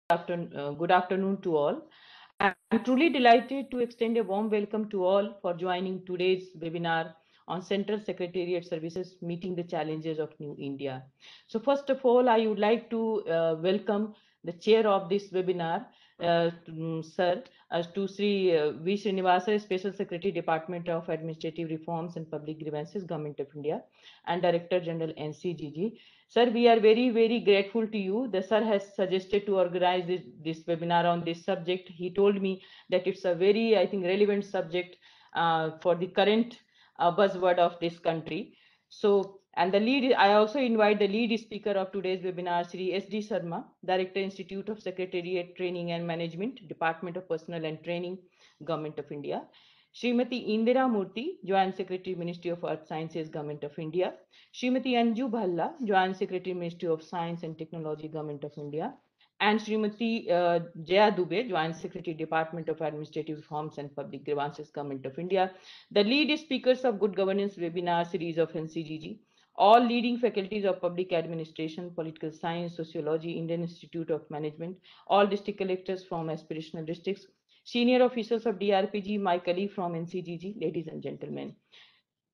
Good afternoon to all. I'm truly delighted to extend a warm welcome to all for joining today's webinar on Central Secretariat Services Meeting the Challenges of New India. So first of all, I would like to welcome the chair of this webinar, Sir, to Sri V. Srinivasa, Special Secretary, Department of Administrative Reforms and Public Grievances, Government of India, and Director General, NCGG. Sir, we are very, very grateful to you. The sir has suggested to organize this webinar on this subject. He told me that it's a very, I think, relevant subject for the current buzzword of this country. So, and I also invite the lead speaker of today's webinar, Sri S.D. Sharma, Director, Institute of Secretariat Training and Management, Department of Personnel and Training, Government of India. Srimati Indira Murthy, Joint Secretary, Ministry of Earth Sciences, Government of India. Srimati Anju Bhalla, Joint Secretary, Ministry of Science and Technology, Government of India, and Srimati Jaya Dubey, Joint Secretary, Department of Administrative Reforms and Public Grievances, Government of India. The lead speakers of Good Governance webinar series of NCGG, all leading faculties of public administration, political science, sociology, Indian Institute of Management, all district collectors from aspirational districts, senior officials of DRPG, my colleague from NCGG, ladies and gentlemen.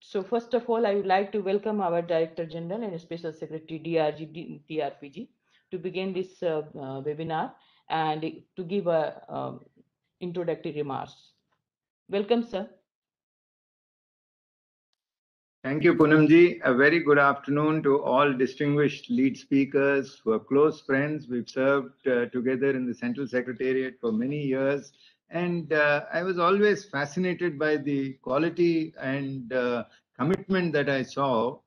So first of all, I would like to welcome our Director General and Special Secretary DRPG to begin this webinar and to give a introductory remarks. Welcome, sir. Thank you, Poonamji. A very good afternoon to all distinguished lead speakers who are close friends. We've served together in the Central Secretariat for many years. And I was always fascinated by the quality and commitment that I saw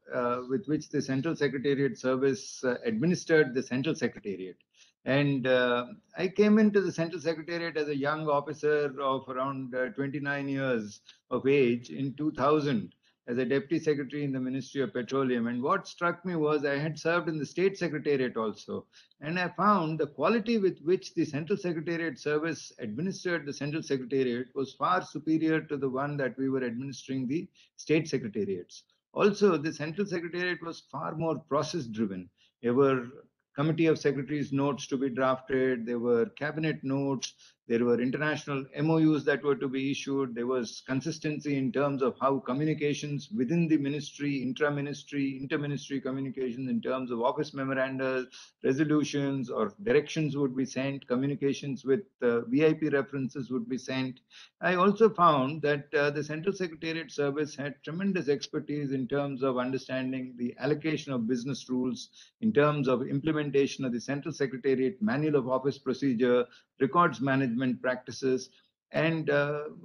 with which the Central Secretariat Service administered the Central Secretariat. And I came into the Central Secretariat as a young officer of around 29 years of age in 2000 as a deputy secretary in the Ministry of Petroleum. And what struck me was I had served in the State Secretariat also. And I found the quality with which the Central Secretariat Service administered the Central Secretariat was far superior to the one that we were administering the State Secretariats. Also, the Central Secretariat was far more process driven. There were Committee of Secretaries notes to be drafted, there were cabinet notes, there were international MOUs that were to be issued. There was consistency in terms of how communications within the ministry, intra-ministry, inter-ministry communications in terms of office memoranda, resolutions or directions would be sent, communications with VIP references would be sent. I also found that the Central Secretariat Service had tremendous expertise in terms of understanding the allocation of business rules, in terms of implementation of the Central Secretariat Manual of Office Procedure, records management practices. And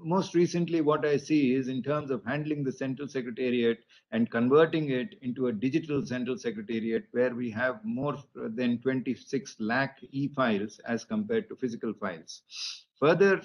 most recently, what I see is in terms of handling the Central Secretariat and converting it into a digital Central Secretariat where we have more than 26 lakh e-files as compared to physical files. Further,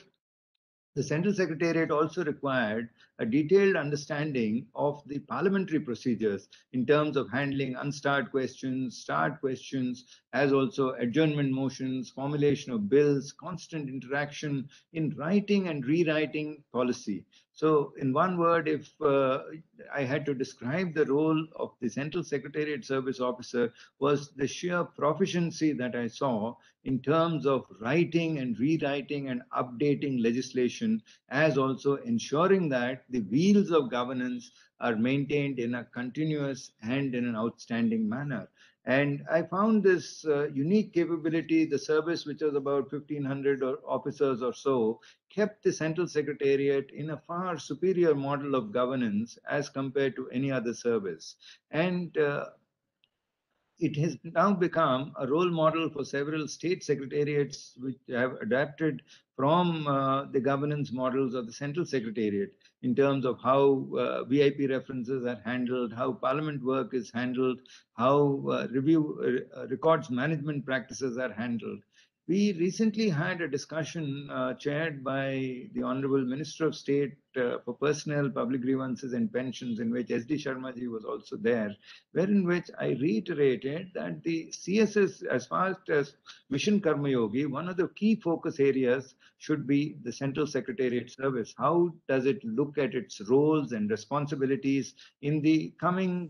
the Central Secretariat also required a detailed understanding of the parliamentary procedures in terms of handling unstart questions, start questions, as also adjournment motions, formulation of bills, constant interaction in writing and rewriting policy. So in one word, if I had to describe the role of the Central Secretariat Service Officer, was the sheer proficiency that I saw in terms of writing and rewriting and updating legislation, as also ensuring that the wheels of governance are maintained in a continuous and in an outstanding manner. And I found this unique capability. The service, which was about 1,500 officers or so, kept the Central Secretariat in a far superior model of governance as compared to any other service. And it has now become a role model for several state secretariats which have adapted from the governance models of the Central Secretariat in terms of how VIP references are handled, how parliament work is handled, how records management practices are handled. We recently had a discussion chaired by the Honorable Minister of State for Personnel, Public Grievances and Pensions, in which S.D. Sharma ji was also there, wherein which I reiterated that the CSS, as far as Mission Karma Yogi, one of the key focus areas should be the Central Secretariat Service. How does it look at its roles and responsibilities in the coming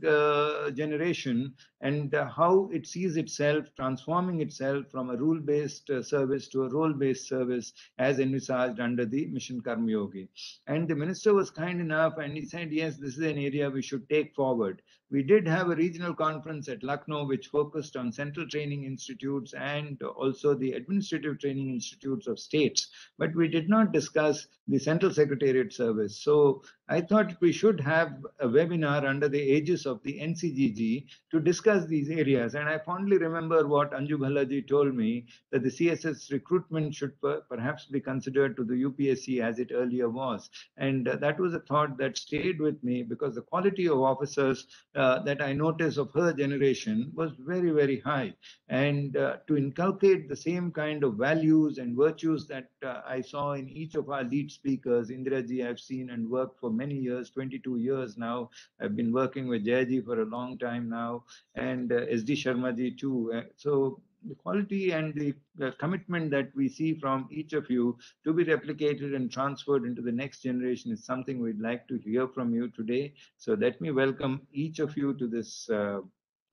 generation, and how it sees itself transforming itself from a rule-based service to a role-based service as envisaged under the Mission Karma Yogi. And the minister was kind enough and he said, yes, this is an area we should take forward. We did have a regional conference at Lucknow which focused on central training institutes and also the administrative training institutes of states, but we did not discuss the Central Secretariat Service. So I thought we should have a webinar under the aegis of the NCGG to discuss these areas. And I fondly remember what Anju Bhallaji told me, that the CSS recruitment should perhaps be considered to the UPSC as it earlier was. And that was a thought that stayed with me, because the quality of officers that I noticed of her generation was very, very high. And to inculcate the same kind of values and virtues that I saw in each of our lead speakers, Indira ji I've seen and worked for many years, 22 years now. I've been working with Jayaji for a long time now, and S.D. Sharma ji too. So the quality and the commitment that we see from each of you to be replicated and transferred into the next generation is something we'd like to hear from you today. So let me welcome each of you to this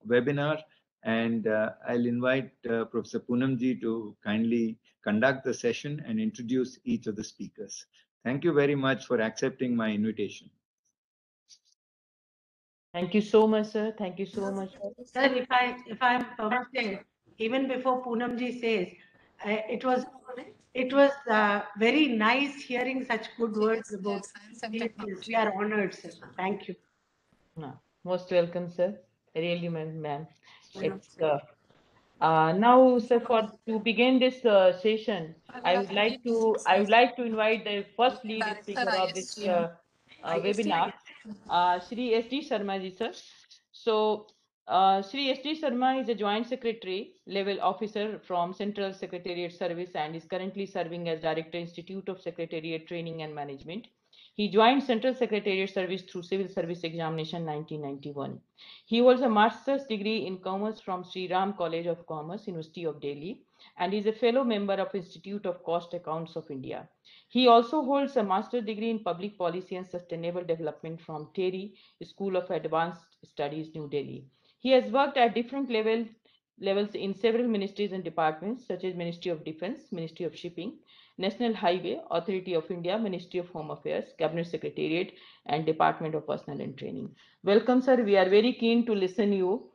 webinar, and I'll invite Professor Poonamji to kindly conduct the session and introduce each of the speakers. Thank you very much for accepting my invitation. Thank you so much, sir. Thank you so much. Sir, if I'm permitted, even before Poonamji says, it was very nice hearing such good words about CSS. We are honored, sir. Thank you. No, most welcome, sir. Really, ma'am. It's now, sir, to begin this session, I would like to invite the first lead speaker of this webinar, Shri S.D. Sharma ji, sir. So, Shri S.D. Sharma is a Joint Secretary level officer from Central Secretariat Service and is currently serving as Director, Institute of Secretariat Training and Management. He joined Central Secretariat Service through Civil Service Examination 1991. He holds a master's degree in commerce from Sri Ram College of Commerce, University of Delhi, and is a fellow member of Institute of Cost Accounts of India. He also holds a master's degree in public policy and sustainable development from TERI School of Advanced Studies, New Delhi. He has worked at different levels in several ministries and departments such as Ministry of Defense, Ministry of Shipping, National Highway Authority of India, Ministry of Home Affairs, Cabinet Secretariat, and Department of Personnel and Training. Welcome, sir. We are very keen to listen to you.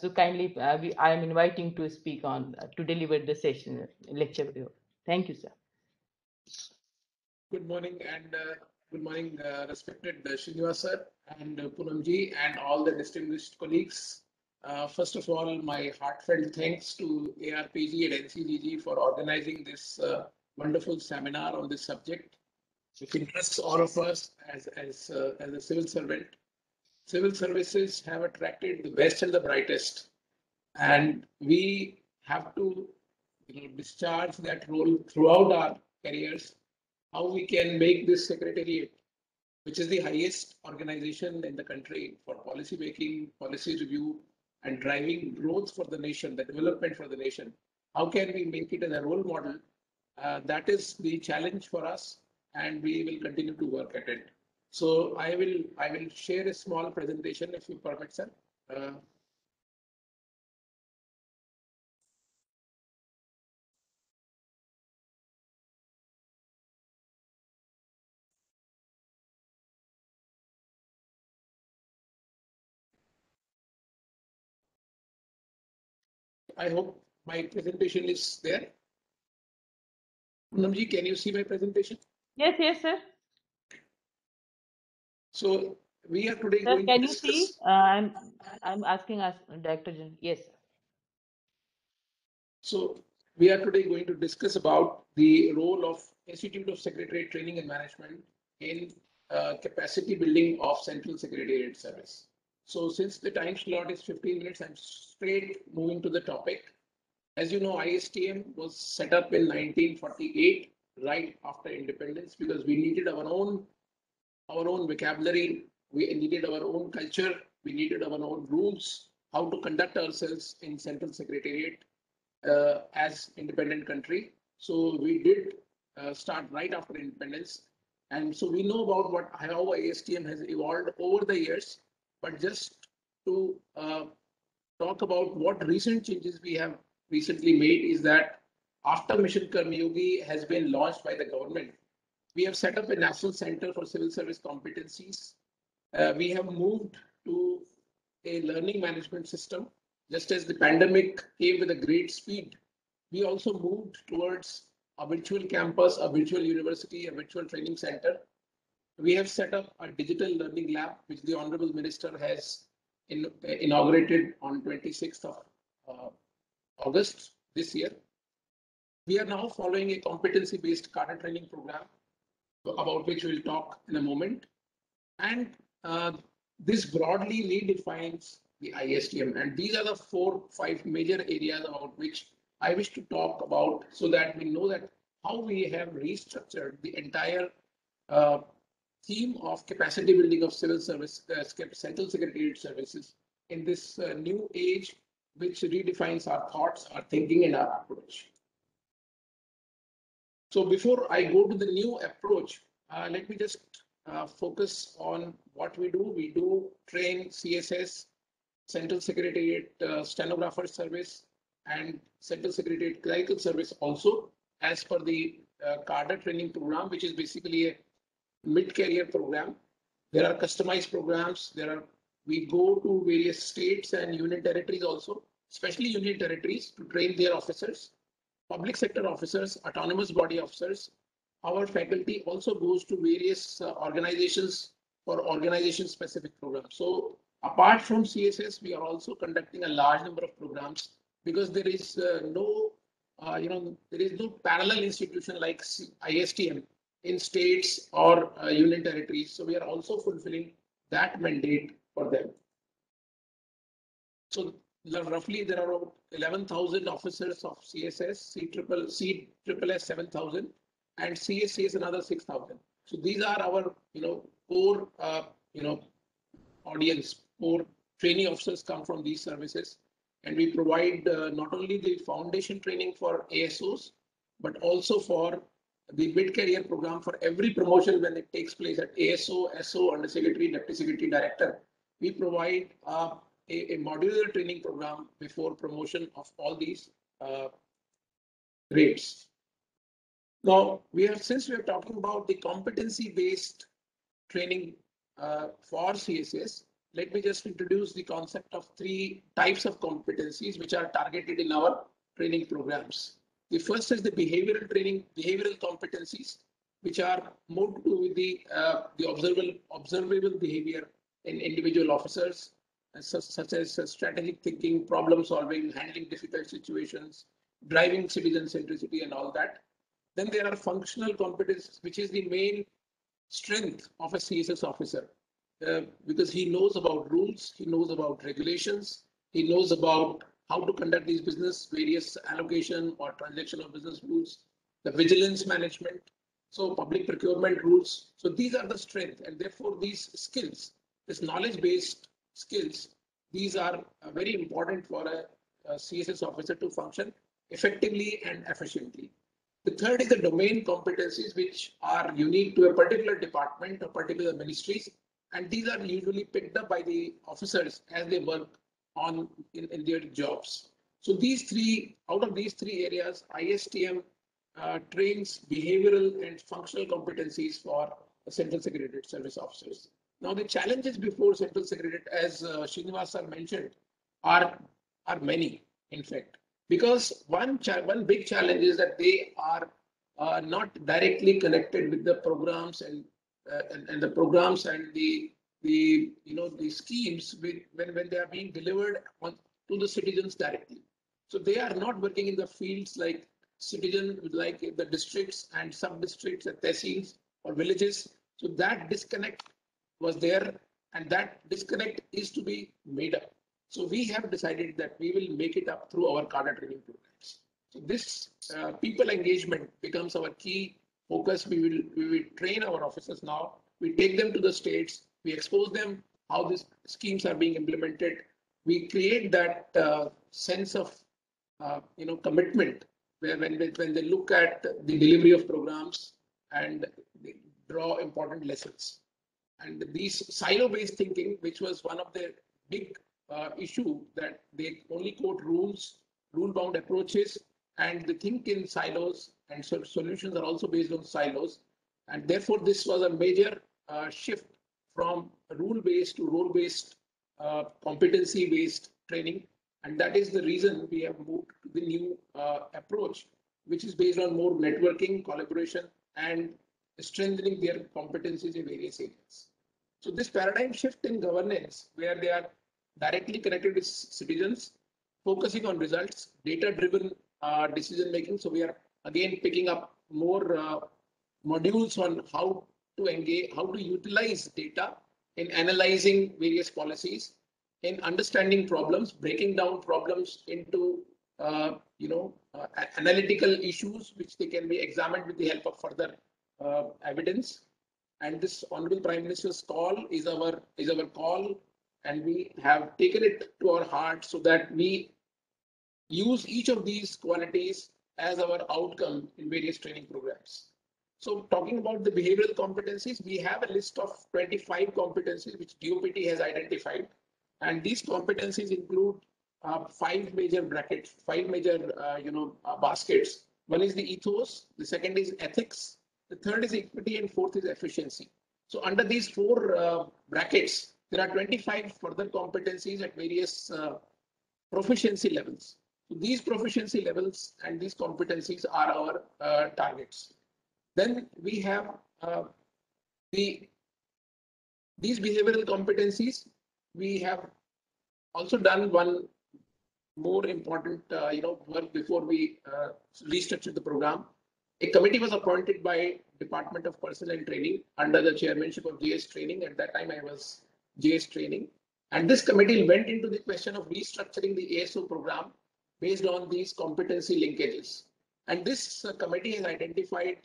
So kindly, I am inviting to speak on to deliver the session lecture video. Thank you, sir. Good morning, and good morning, respected Srinivas sir and Poonamji and all the distinguished colleagues. First of all, my heartfelt thanks to ARPG and NCGG for organizing this wonderful seminar on this subject, which interests all of us as a civil servant. Civil services have attracted the best and the brightest, and we have to discharge that role throughout our careers. How we can make this secretariat, which is the highest organization in the country for policy making, policy review, and driving growth for the nation, the development for the nation. How can we make it as a role model? That is the challenge for us, and we will continue to work at it. So I will share a small presentation, if you permit, sir. I hope my presentation is there. Poonamji, can you see my presentation? Yes, sir. So we are today Sir, going can to you discuss. see? I'm asking us, Director General. Yes. So we are today going to discuss about the role of Institute of Secretariat Training and Management in capacity building of Central Secretariat Service. So since the time slot is 15 minutes, I'm straight moving to the topic. As you know, ISTM was set up in 1948, right after independence, because we needed our own our own vocabulary, we needed our own culture, we needed our own rules, how to conduct ourselves in Central Secretariat as independent country. So we did start right after independence. And so we know about how ISTM has evolved over the years, but just to talk about what recent changes we have recently made is that after Mission Karmayogi has been launched by the government, we have set up a National Center for Civil Service Competencies. We have moved to a learning management system. Just as the pandemic came with a great speed, we also moved towards a virtual campus, a virtual university, a virtual training center. We have set up a digital learning lab, which the Honorable Minister has inaugurated on 26th of August this year. We are now following a competency-based cadre training program, about which we'll talk in a moment. And this broadly redefines the ISTM. And these are the 4-5 major areas about which I wish to talk about, so that we know that how we have restructured the entire theme of capacity building of civil service, Central Secretariat services in this new age, which redefines our thoughts, our thinking, and our approach. So before I go to the new approach, let me just focus on what we do. We do train CSS, Central Secretariat Stenographer Service, and Central Secretariat Clerical Service also, as per the cadre training program, which is basically a mid-career program. There are customized programs. We go to various states and union territories also, especially union territories, to train their officers, public sector officers, autonomous body officers. Our faculty also goes to various organizations for organization-specific programs. So apart from CSS, we are also conducting a large number of programs, because there is no parallel institution like ISTM in states or union territories. So we are also fulfilling that mandate for them. So roughly there are 11,000 officers of CSS, CSSS 7,000, and CSA is another 6,000. So these are our core audience. Core training officers come from these services, and we provide not only the foundation training for ASOs, but also for the mid-career program for every promotion when it takes place at ASO, SO, Undersecretary, Deputy Secretary, Director. We provide a modular training program before promotion of all these grades. Now, since we are talking about the competency-based training for CSS, let me just introduce the concept of 3 types of competencies which are targeted in our training programs. The first is the behavioral competencies, which are more to do with the observable behavior in individual officers, such as strategic thinking, problem solving, handling difficult situations, driving citizen centricity, and all that. Then there are functional competencies, which is the main strength of a CSS officer, because he knows about rules, he knows about regulations, he knows about how to conduct these business, various allocation or transaction of business rules, the vigilance management, so public procurement rules. So these are the strength, and therefore these skills, this knowledge-based skills, these are very important for a CSS officer to function effectively and efficiently. The third is the domain competencies, which are unique to a particular department or particular ministries, and these are usually picked up by the officers as they work on in their jobs. So out of these three areas, ISTM trains behavioral and functional competencies for Central Secretariat service officers. Now, the challenges before Central Secretariat, as Srinivas sir mentioned, are many, in fact, because one big challenge is that they are not directly connected with the programs and the programs and the schemes when they are being delivered to the citizens directly. So they are not working in the fields like the districts and sub-districts and tehsils or villages. So that disconnect was there, and that disconnect is to be made up. So we have decided that we will make it up through our cadre training programs. So this people engagement becomes our key focus. We will train our officers now We take them to the states, we expose them how these schemes are being implemented. We create that sense of commitment where when they look at the delivery of programs and they draw important lessons. And these silo-based thinking, which was one of the big issue, that they only quote rules, rule-bound approaches, and they think in silos, and so solutions are also based on silos. And therefore, this was a major shift from rule-based to role-based, competency-based training. And that is the reason we have moved to the new approach, which is based on more networking, collaboration, and strengthening their competencies in various areas. So this paradigm shift in governance, where they are directly connected with citizens, focusing on results, data-driven decision making. So we are again picking up more modules on how to engage, how to utilize data in analyzing various policies, in understanding problems, breaking down problems into analytical issues, which they can be examined with the help of further evidence. And this Honorable Prime Minister's call is our call, and we have taken it to our heart so that we use each of these qualities as our outcome in various training programs. So talking about the behavioral competencies, we have a list of 25 competencies which DOPT has identified. And these competencies include 5 major brackets, 5 major baskets. One is the ethos, the second is ethics, the third is equity, and fourth is efficiency. So under these 4 brackets, there are 25 further competencies at various proficiency levels. So these proficiency levels and these competencies are our targets. Then we have these behavioral competencies. We have also done one more important work before we restructured the program. A committee was appointed by Department of Personnel and Training under the chairmanship of JS Training. At that time, I was JS Training. And this committee went into the question of restructuring the ASO program based on these competency linkages. And this committee has identified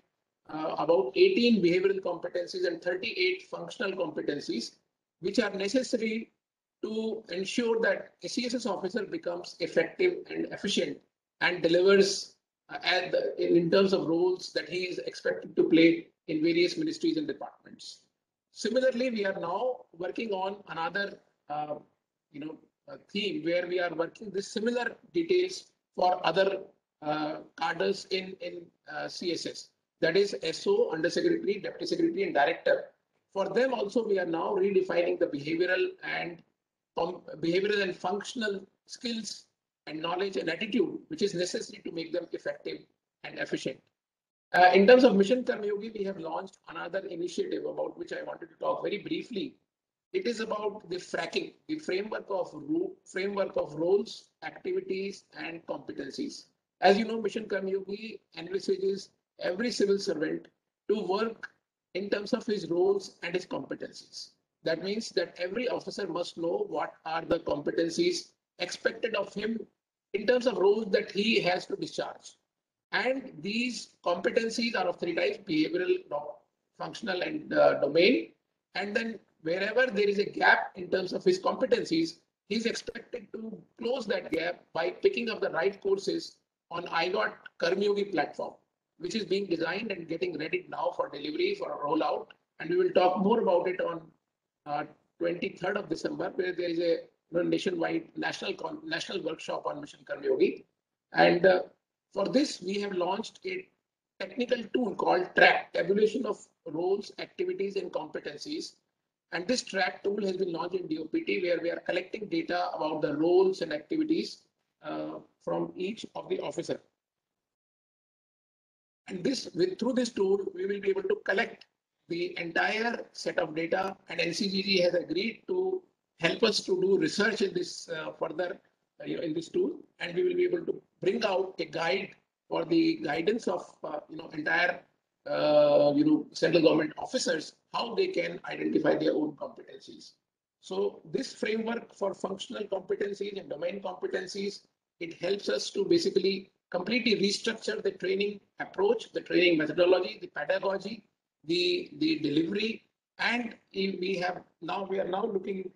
about 18 behavioral competencies and 38 functional competencies, which are necessary to ensure that a CSS officer becomes effective and efficient and delivers in terms of roles that he is expected to play in various ministries and departments. Similarly, we are now working on another theme where we are working with similar details for other cadres in CSS. That is SO, Undersecretary, Deputy Secretary, and Director. For them also, we are now redefining the behavioral and functional skills and knowledge and attitude, which is necessary to make them effective and efficient. In terms of Mission Karmayogi, we have launched another initiative about which I wanted to talk very briefly. It is about the fracking, the framework of roles, activities, and competencies. As you know, Mission Karmayogi envisages every civil servant to work in terms of his roles and his competencies. That means that every officer must know what are the competencies expected of him in terms of roles that he has to discharge. And these competencies are of 3 types: behavioral, functional, and domain. And then wherever there is a gap in terms of his competencies, he is expected to close that gap by picking up the right courses on iGOT Karmayogi platform, which is being designed and getting ready now for delivery, for a rollout. And we will talk more about it on 23rd of December, where there is a nationwide national workshop on Mission Karmayogi. And for this, we have launched a technical tool called TRACK, Tabulation of Roles, Activities, and Competencies. And this TRACK tool has been launched in DOPT, where we are collecting data about the roles and activities from each of the officers. And through this tool, we will be able to collect the entire set of data, and NCGG has agreed to help us to do research in this further in this tool, and we will be able to bring out a guide for the guidance of entire central government officers, how they can identify their own competencies. So this framework for functional competencies and domain competencies, it helps us to basically completely restructure the training approach, the training methodology, the pedagogy, the delivery, And we are now looking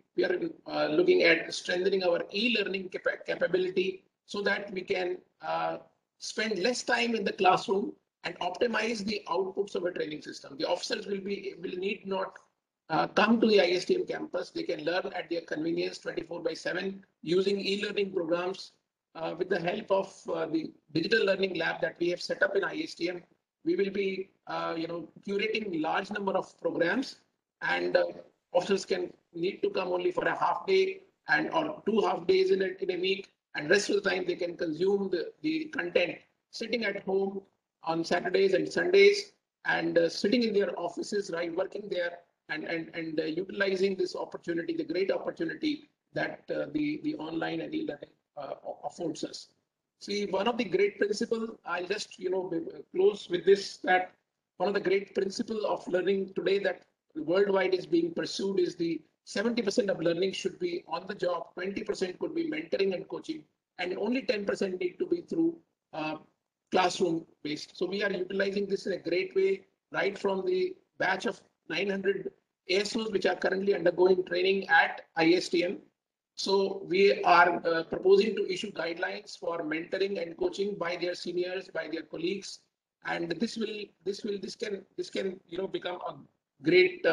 at strengthening our e-learning capability so that we can spend less time in the classroom and optimize the outputs of a training system. The officers will need not come to the ISTM campus. They can learn at their convenience 24/7 using e-learning programs with the help of the digital learning lab that we have set up in ISTM. We will be curating large number of programs, and officers can need to come only for a half day and or 2 half days in a week, and rest of the time they can consume the content sitting at home on Saturdays and Sundays, and sitting in their offices, right, working there, and utilizing this opportunity, the great opportunity that the online and e-learning affords us. See, one of the great principles, I'll just close with this, that one of the great principles of learning today that worldwide is being pursued is the 70% of learning should be on the job, 20% could be mentoring and coaching, and only 10% need to be through classroom based. So we are utilizing this in a great way, right from the batch of 900 ASOs which are currently undergoing training at ISTM. So we are proposing to issue guidelines for mentoring and coaching by their seniors, by their colleagues, and this can become a great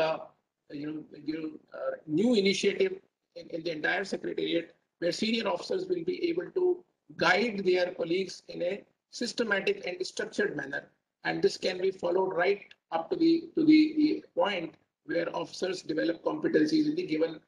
new initiative in the entire secretariat, where senior officers will be able to guide their colleagues in a systematic and structured manner, and this can be followed right up to the point where officers develop competencies in the given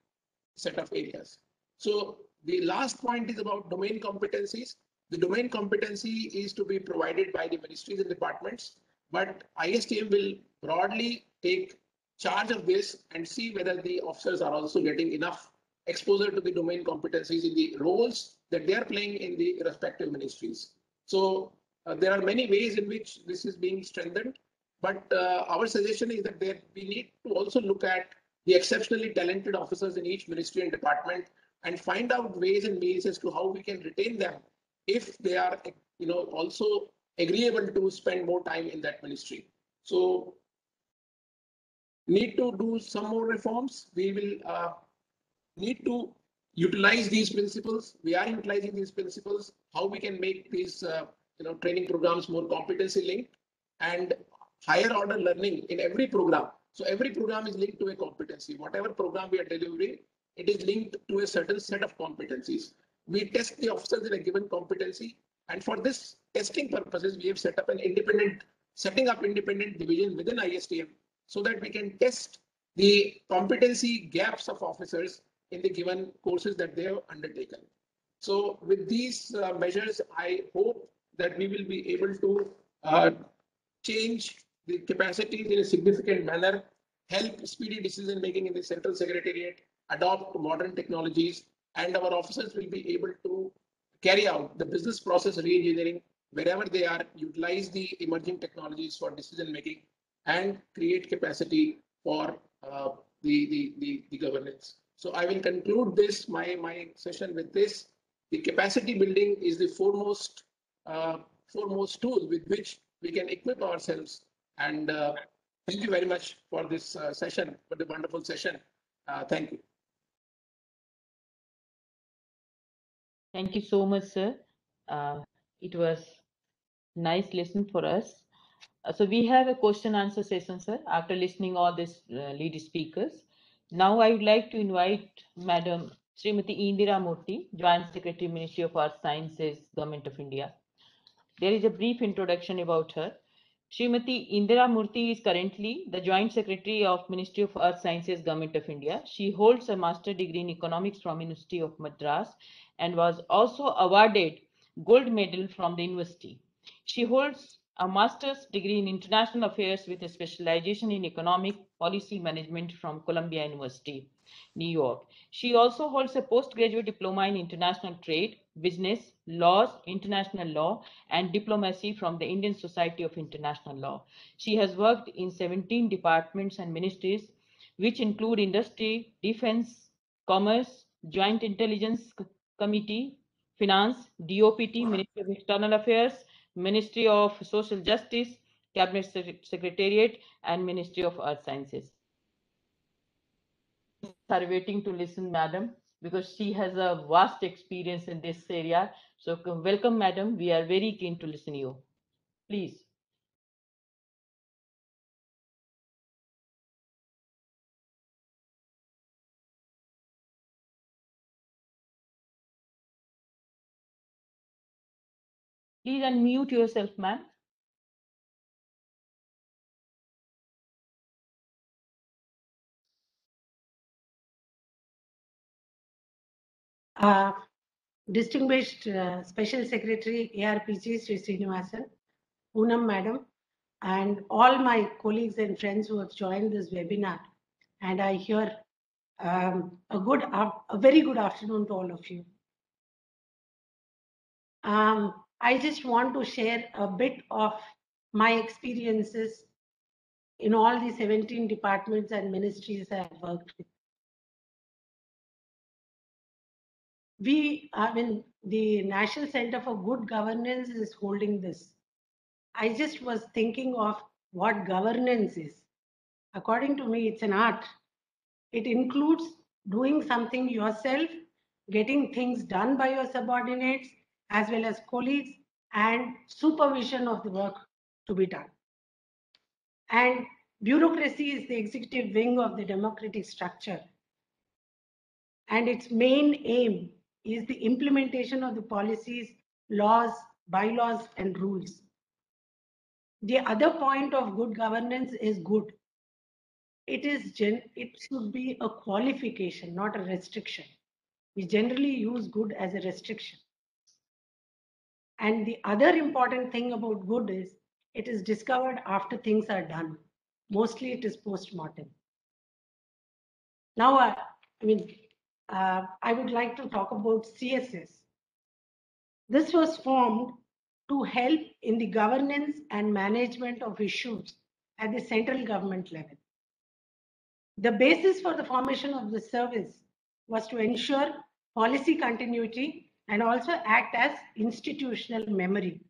set of areas. So the last point is about domain competencies. The domain competency is to be provided by the ministries and departments, but ISTM will broadly take charge of this and see whether the officers are also getting enough exposure to the domain competencies in the roles that they are playing in the respective ministries. So there are many ways in which this is being strengthened, but our suggestion is that we need to also look at the exceptionally talented officers in each ministry and department and find out ways and means as to how we can retain them if they are also agreeable to spend more time in that ministry. So need to do some more reforms. We will need to utilize these principles. We are utilizing these principles, how we can make these training programs more competency linked and higher order learning in every program. So every program is linked to a competency. Whatever program we are delivering, it is linked to a certain set of competencies. We test the officers in a given competency, and for this testing purposes, we have setting up independent division within ISTM so that we can test the competency gaps of officers in the given courses that they have undertaken. So with these measures, I hope that we will be able to change the capacities in a significant manner, help speedy decision making in the Central Secretariat, adopt modern technologies, and our officers will be able to carry out the business process re-engineering wherever they are, utilize the emerging technologies for decision making, and create capacity for the governance. So I will conclude my session with this. The capacity building is the foremost tool with which we can equip ourselves. And thank you very much for this session, for the wonderful session. Thank you. Thank you so much, sir. It was nice lesson for us. So we have a question answer session, sir, after listening all these lead speakers. Now I would like to invite Madam Srimati Indira Murthy, Joint Secretary, Ministry of Arts Sciences, Government of India. There is a brief introduction about her. Srimati Indira Murthy is currently the Joint Secretary of Ministry of Earth Sciences, Government of India. She holds a master degree in economics from University of Madras and was also awarded gold medal from the university. She holds a master's degree in international affairs with a specialization in economic policy management from Columbia University, New York. She also holds a postgraduate diploma in international trade, business, laws, international law, and diplomacy from the Indian Society of International Law. She has worked in 17 departments and ministries, which include industry, defense, commerce, joint intelligence committee, finance, DOPT, Ministry of External Affairs, Ministry of Social Justice, Cabinet Secretariat, and Ministry of Earth Sciences. are waiting to listen, madam, because she has a vast experience in this area. So welcome, madam. We are very keen to listen to you. Please. Please unmute yourself, ma'am. Distinguished Special Secretary ARPG Sri Srinivasan, Poonam Madam, and all my colleagues and friends who have joined this webinar. And I hear a very good afternoon to all of you. I just want to share a bit of my experiences in all the 17 departments and ministries I have worked with. The National Center for Good Governance is holding this. I just was thinking of what governance is. According to me, it's an art. It includes doing something yourself, getting things done by your subordinates, as well as colleagues, and supervision of the work to be done. And bureaucracy is the executive wing of the democratic structure. And its main aim is the implementation of the policies, laws, bylaws, and rules. The other point of good governance is good. It should be a qualification, not a restriction. We generally use good as a restriction. And the other important thing about good is it is discovered after things are done. Mostly it is post-mortem. Now, I would like to talk about CSS. This was formed to help in the governance and management of issues at the central government level. The basis for the formation of the service was to ensure policy continuity and also act as institutional memory.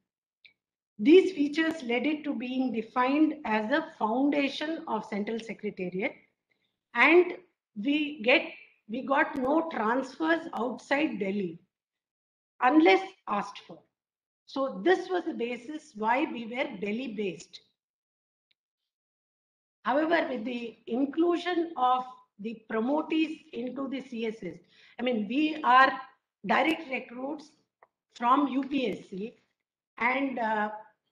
These features led it to being defined as a foundation of Central Secretariat, and we got no transfers outside Delhi unless asked for. So this was the basis why we were Delhi based. However, with the inclusion of the promotees into the CSS, we are direct recruits from UPSC, and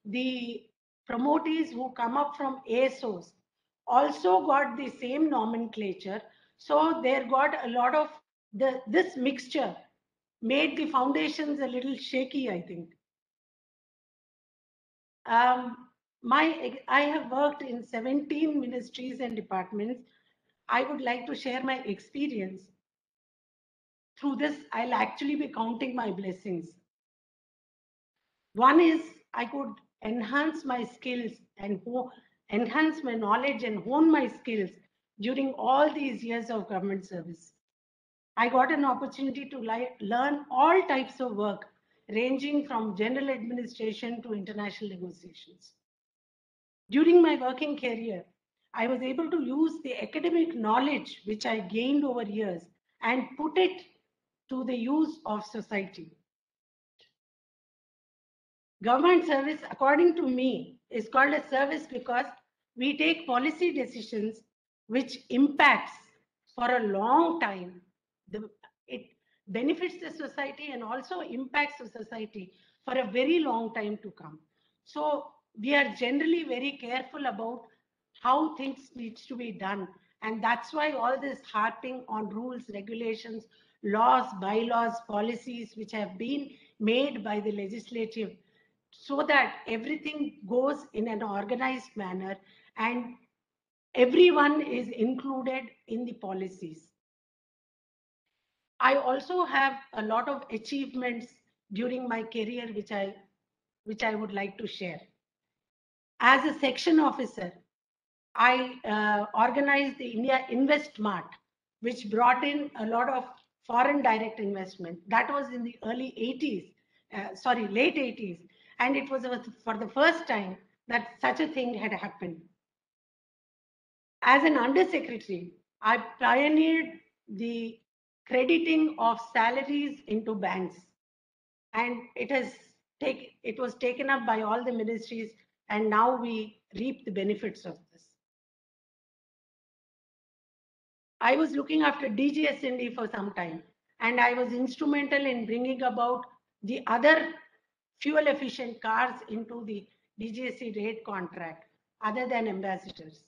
the promotees who come up from ASOs also got the same nomenclature. So there got a lot of this mixture made the foundations a little shaky, I think. I have worked in 17 ministries and departments. I would like to share my experience. Through this, I'll actually be counting my blessings. One is I could enhance my skills and enhance my knowledge and hone my skills during all these years of government service. I got an opportunity to learn all types of work, ranging from general administration to international negotiations. During my working career, I was able to use the academic knowledge which I gained over years and put it to the use of society. Government service, according to me, is called a service because we take policy decisions which impacts for a long time. It benefits the society and also impacts the society for a very long time to come. So we are generally very careful about how things needs to be done. And that's why all this harping on rules, regulations, laws, bylaws, policies, which have been made by the legislative, so that everything goes in an organized manner and everyone is included in the policies. I also have a lot of achievements during my career, which I would like to share. As a section officer, I organized the India Invest Mart, which brought in a lot of foreign direct investment. That was in the late 80s. And it was for the first time that such a thing had happened. As an undersecretary, I pioneered the crediting of salaries into banks, and it was taken up by all the ministries, and now we reap the benefits of this. I was looking after DGSND for some time, and I was instrumental in bringing about the other fuel efficient cars into the DGSC rate contract other than ambassadors.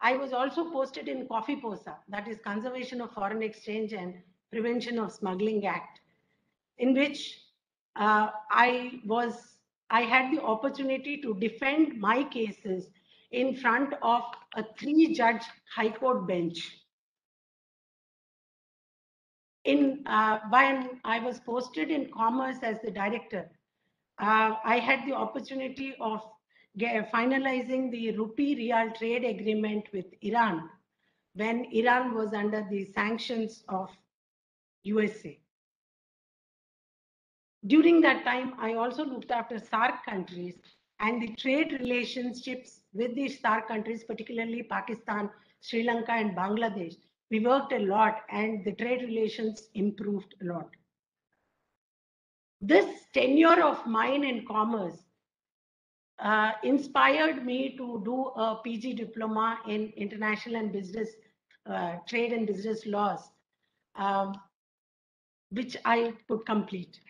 I was also posted in COFFEPOSA, that is Conservation of Foreign Exchange and Prevention of Smuggling Act, in which I had the opportunity to defend my cases in front of a 3-judge High Court bench. When I was posted in Commerce as the director, I had the opportunity of finalizing the rupee-rial trade agreement with Iran when Iran was under the sanctions of USA. During that time, I also looked after SAARC countries and the trade relationships with these SAARC countries, particularly Pakistan, Sri Lanka, and Bangladesh. We worked a lot and the trade relations improved a lot. This tenure of mine in commerce inspired me to do a PG diploma in international and business trade and business laws, which I could complete.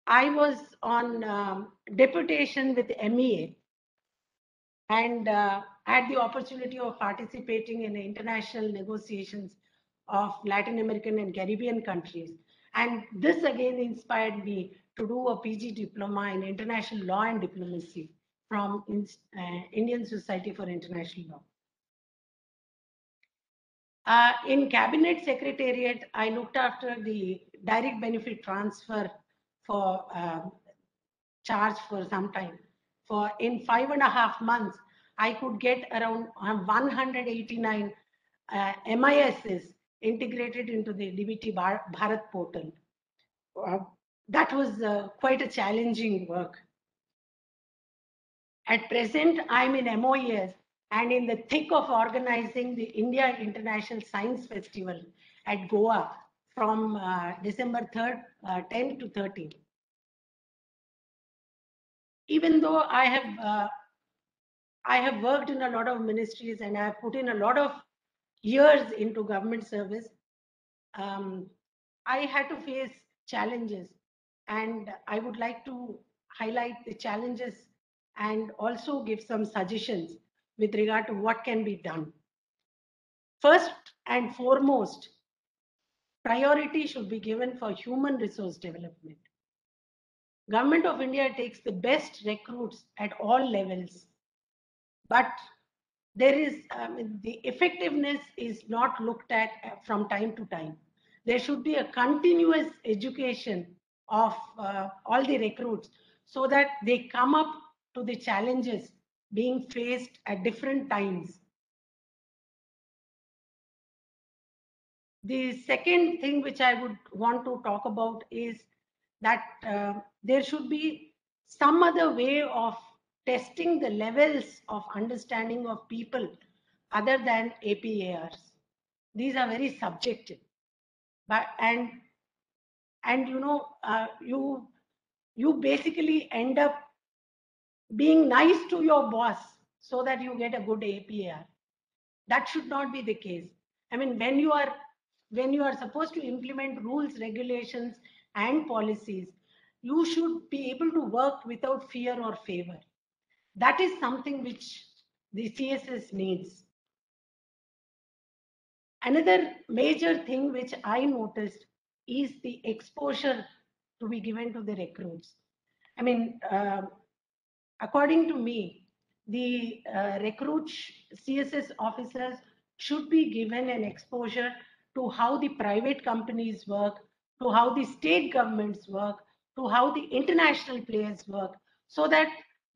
I was on deputation with MEA and had the opportunity of participating in international negotiations of Latin American and Caribbean countries. And this again inspired me to do a PG diploma in international law and diplomacy from Indian Society for International Law. In Cabinet Secretariat, I looked after the direct benefit transfer for charge for some time. In 5.5 months, I could get around 189 MISs integrated into the DBT Bharat portal. That was quite a challenging work. At present, I'm in MOES and in the thick of organizing the India International Science Festival at Goa from December 3rd, 10th to 13th. Even though I have worked in a lot of ministries and I have put in a lot of years into government service, I had to face challenges, and I would like to highlight the challenges and also give some suggestions with regard to what can be done. First and foremost, priority should be given for human resource development. Government of India takes the best recruits at all levels, but there is the effectiveness is not looked at from time to time. There should be a continuous education of all the recruits so that they come up to the challenges being faced at different times. The second thing which I would want to talk about is that there should be some other way of testing the levels of understanding of people other than APARs. These are very subjective, but you know you basically end up being nice to your boss so that you get a good APAR. That should not be the case. I mean, when you are supposed to implement rules, regulations, and policies, you should be able to work without fear or favor. That is something which the CSS needs. Another major thing which I noticed is the exposure to be given to the recruits. I mean, according to me, the recruit CSS officers should be given an exposure to how the private companies work, to how the state governments work, to how the international players work, so that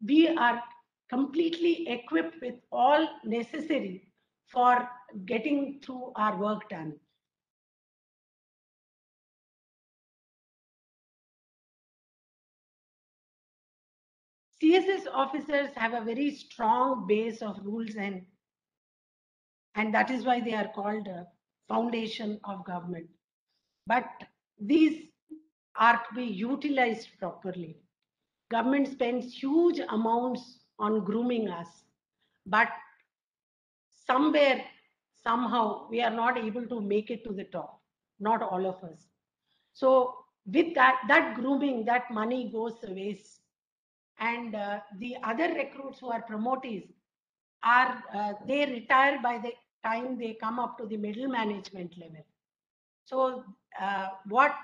we are completely equipped with all necessary for getting through our work done. CSS officers have a very strong base of rules and that is why they are called foundation of government. But these are to be utilized properly. Government spends huge amounts on grooming us, but somewhere, somehow, we are not able to make it to the top. Not all of us. So with that grooming, that money goes to waste. And the other recruits who are promotees are, they retire by the time they come up to the middle management level. So what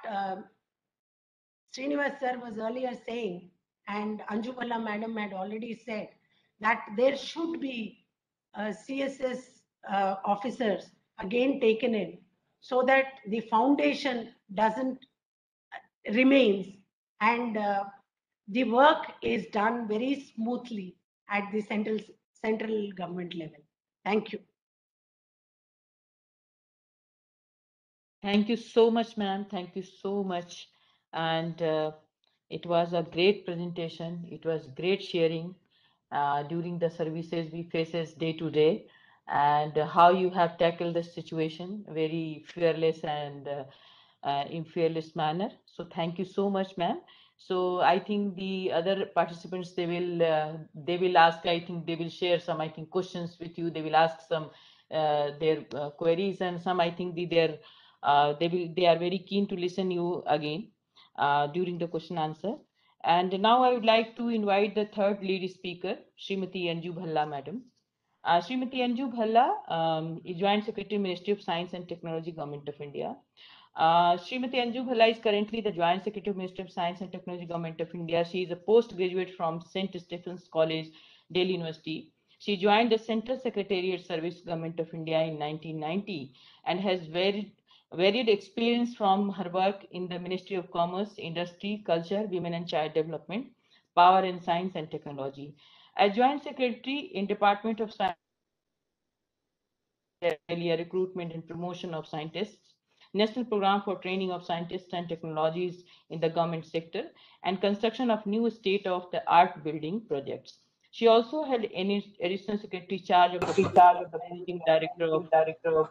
Srinivas sir was earlier saying, and Anju Bhalla madam had already said, that there should be CSS officers again taken in, so that the foundation doesn't remains, and the work is done very smoothly at the central government level. Thank you. Thank you so much, ma'am. Thank you so much. And it was a great presentation. It was great sharing during the services we faces day to day, and how you have tackled the situation very fearless and in fearless manner. So thank you so much, ma'am. So I think the other participants, they will ask, I think they will share some, I think, questions with you. They will ask some their queries, and some, I think, they are very keen to listen you again during the question answer. And now I would like to invite the third lead speaker, Srimati Anju Bhalla madam. Srimati Anju Bhalla is Joint Secretary, Ministry of Science and Technology, Government of India. Srimati Anju Bhalla is currently the Joint Secretary of Ministry of Science and Technology, Government of India. She is a postgraduate from St. Stephen's College, Delhi University. She joined the Central Secretariat Service, Government of India in 1990 and has varied experience from her work in the Ministry of Commerce, Industry, Culture, Women and Child Development, Power and Science and Technology. As Joint Secretary in Department of Science, recruitment and promotion of scientists, National Program for Training of Scientists and Technologies in the Government Sector, and construction of new state-of-the-art building projects. She also held any Additional Secretary charge of the Managing Director of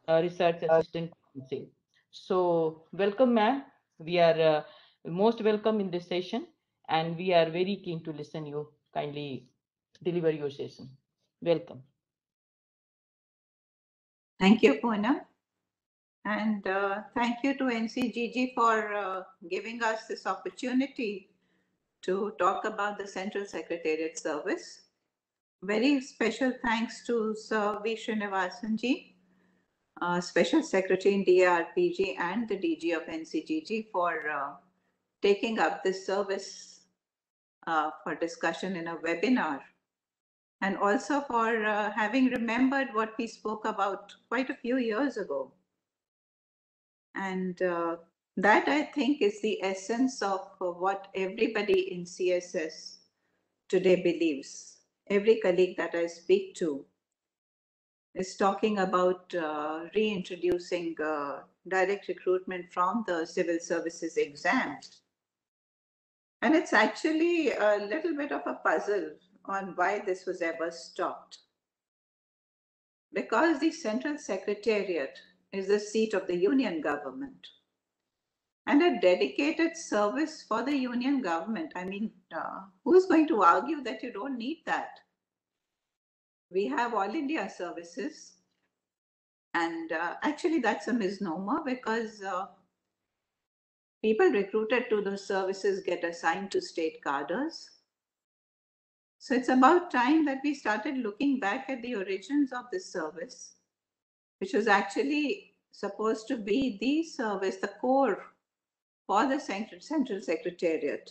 Research Assistant Council. So welcome, ma'am. We are most welcome in this session, and we are very keen to listen you. Kindly deliver your session. Welcome. Thank you, Poonam. And thank you to NCGG for giving us this opportunity to talk about the Central Secretariat Service. Very special thanks to Sir V. Srinivasanji, Special Secretary in DARPG and the DG of NCGG for taking up this service for discussion in a webinar, and also for having remembered what we spoke about quite a few years ago. And that, I think, is the essence of what everybody in CSS today believes. Every colleague that I speak to is talking about reintroducing direct recruitment from the civil services exam. And it's actually a little bit of a puzzle on why this was ever stopped. Because the Central Secretariat is the seat of the union government, and a dedicated service for the union government. I mean, who's going to argue that you don't need that? We have all India services, and actually that's a misnomer, because people recruited to those services get assigned to state cadres. So it's about time that we started looking back at the origins of this service, which was actually supposed to be the service, the core for the Central Secretariat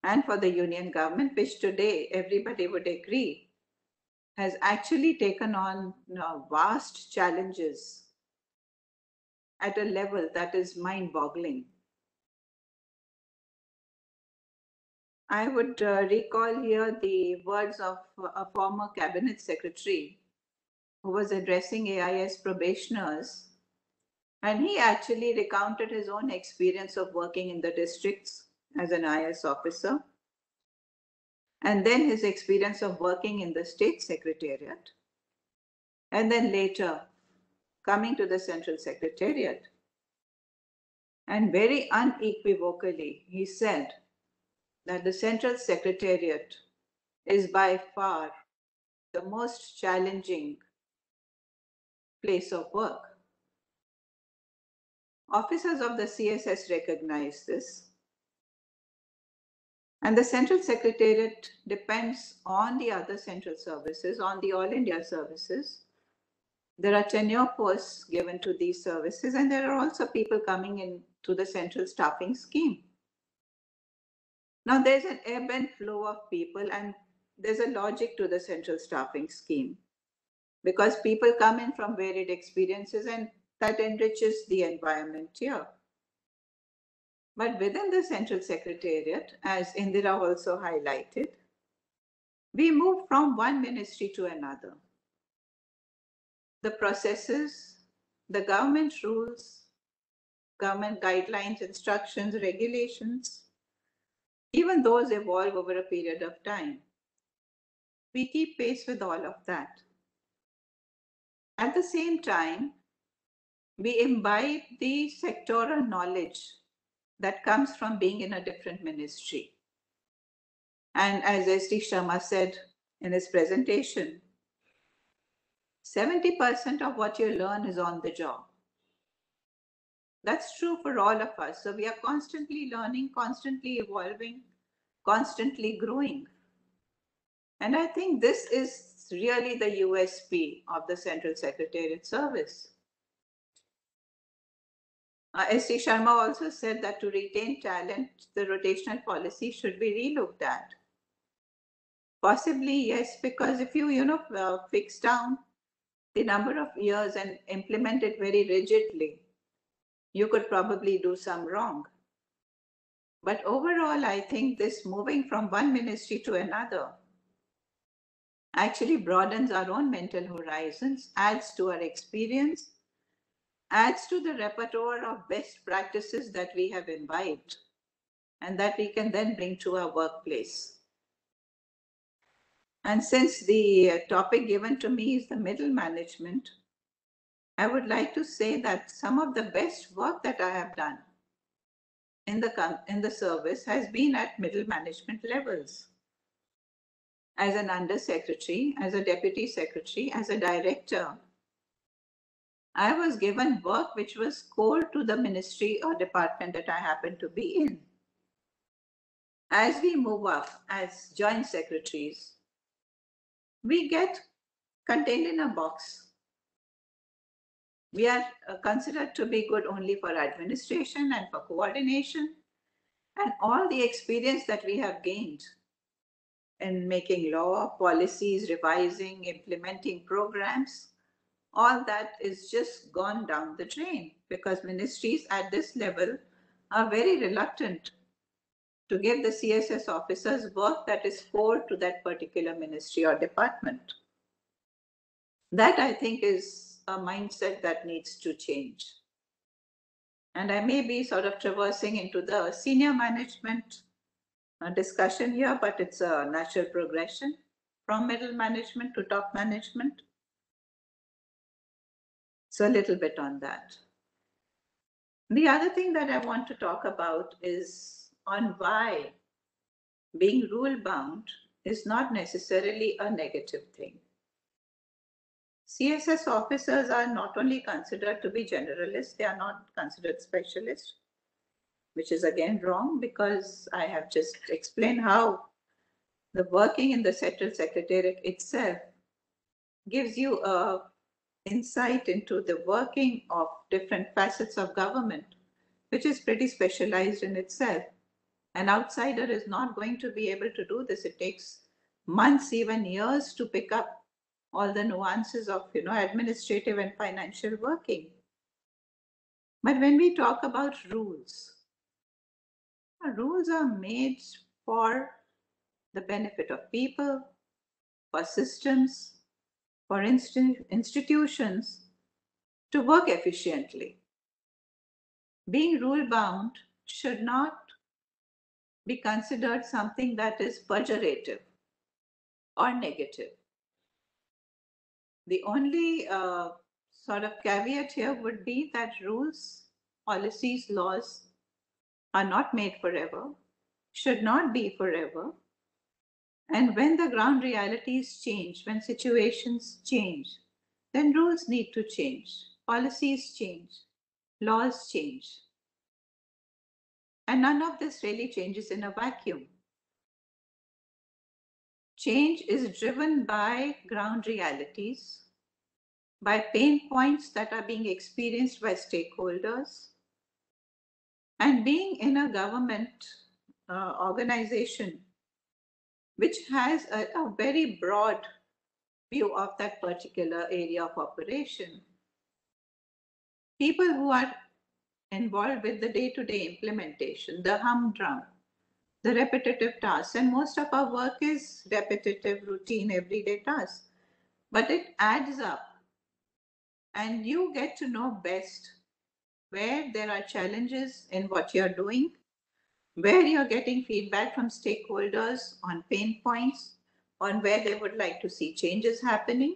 and for the union government, which today everybody would agree has actually taken on vast challenges at a level that is mind-boggling. I would recall here the words of a former cabinet secretary who was addressing AIS probationers, and he actually recounted his own experience of working in the districts as an IS officer. and then his experience of working in the State Secretariat, and then later coming to the Central Secretariat. And very unequivocally, he said that the Central Secretariat is by far the most challenging place of work. Officers of the CSS recognize this. And the Central Secretariat depends on the other central services, on the All India services. There are tenure posts given to these services, and there are also people coming in to the central staffing scheme. Now, there's an ebb and flow of people, and there's a logic to the central staffing scheme because people come in from varied experiences, and that enriches the environment here. But within the Central Secretariat, as Indira also highlighted, we move from one ministry to another. The processes, the government rules, government guidelines, instructions, regulations, even those evolve over a period of time. We keep pace with all of that. At the same time, we imbibe the sectoral knowledge that comes from being in a different ministry. And as S.D. Sharma said in his presentation, 70% of what you learn is on the job. That's true for all of us. So we are constantly learning, constantly evolving, constantly growing. And I think this is really the USP of the Central Secretariat service. S.D. Sharma also said that to retain talent, the rotational policy should be relooked at. Possibly, yes, because if you fix down the number of years and implement it very rigidly, you could probably do some wrong. But overall, I think this moving from one ministry to another actually broadens our own mental horizons, adds to our experience, adds to the repertoire of best practices that we have imbibed and that we can then bring to our workplace. And since the topic given to me is the middle management, I would like to say that some of the best work that I have done in the service has been at middle management levels. As an undersecretary, as a deputy secretary, as a director, I was given work which was core to the ministry or department that I happened to be in. As we move up as joint secretaries, we get contained in a box. We are considered to be good only for administration and for coordination, and all the experience that we have gained in making law, policies, revising, implementing programs, all that is just gone down the drain because ministries at this level are very reluctant to give the CSS officers work that is core to that particular ministry or department. That, I think, is a mindset that needs to change. And I may be sort of traversing into the senior management discussion here, but it's a natural progression from middle management to top management. So a little bit on that. The other thing that I want to talk about is on why being rule-bound is not necessarily a negative thing. CSS officers are not only considered to be generalists, they are not considered specialists, which is again wrong because I have just explained how the working in the Central Secretariat itself gives you a insight into the working of different facets of government, which is pretty specialized in itself. An outsider is not going to be able to do this. It takes months, even years to pick up all the nuances of administrative and financial working. But when we talk about rules, rules are made for the benefit of people, for systems, for institutions to work efficiently. Being rule-bound should not be considered something that is pejorative or negative. The only sort of caveat here would be that rules, policies, laws are not made forever, should not be forever. And when the ground realities change, when situations change, then rules need to change, policies change, laws change. And none of this really changes in a vacuum. Change is driven by ground realities, by pain points that are being experienced by stakeholders. And being in a government organization which has a very broad view of that particular area of operation, people who are involved with the day-to-day implementation, the humdrum, the repetitive tasks, and most of our work is repetitive, routine, everyday tasks, but it adds up. And you get to know best where there are challenges in what you're doing, where you're getting feedback from stakeholders on pain points, on where they would like to see changes happening.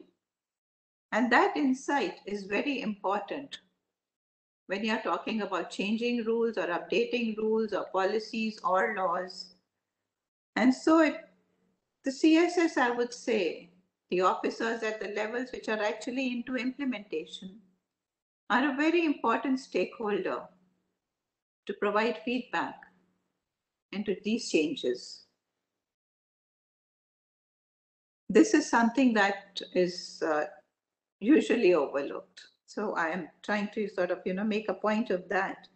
And that insight is very important when you're talking about changing rules or updating rules or policies or laws. And so the CSS, I would say, the officers at the levels which are actually into implementation are a very important stakeholder to provide feedback into these changes. This is something that is usually overlooked. So I am trying to sort of, make a point of that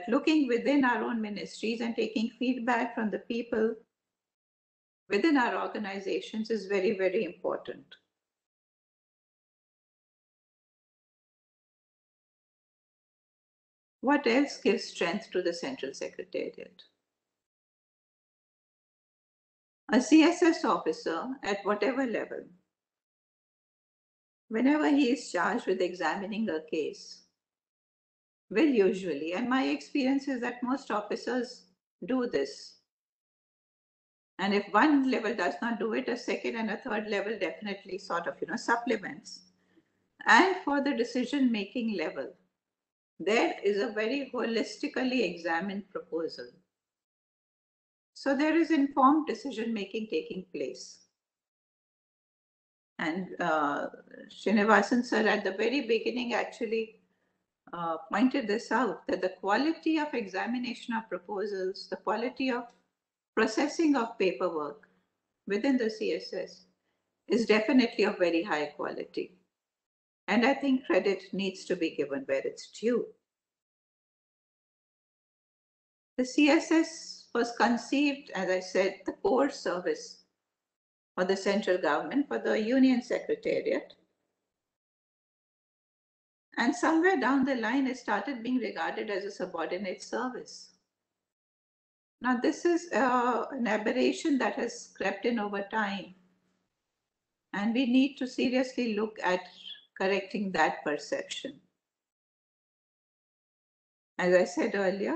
looking within our own ministries and taking feedback from the people within our organizations is very, very important. What else gives strength to the Central Secretariat? A CSS officer at whatever level, whenever he is charged with examining a case, will usually, and my experience is that most officers do this. And if one level does not do it, a second and a third level definitely sort of, supplements. And for the decision-making level, there is a very holistically examined proposal. So there is informed decision-making taking place. And Srinivasan sir at the very beginning actually pointed this out, that the quality of examination of proposals, the quality of processing of paperwork within the CSS is definitely of very high quality. And I think credit needs to be given where it's due. The CSS was conceived, as I said, the core service for the central government, for the Union Secretariat. And somewhere down the line, it started being regarded as a subordinate service. Now, this is an aberration that has crept in over time. And we need to seriously look at correcting that perception. As I said earlier,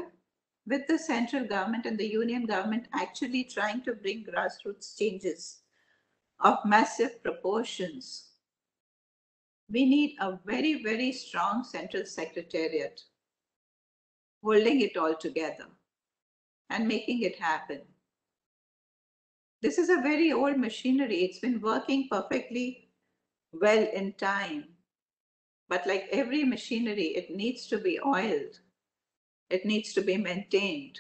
with the central government and the union government actually trying to bring grassroots changes of massive proportions, we need a very, very strong central secretariat holding it all together and making it happen. This is a very old machinery. It's been working perfectly well in time. But like every machinery, it needs to be oiled. It needs to be maintained.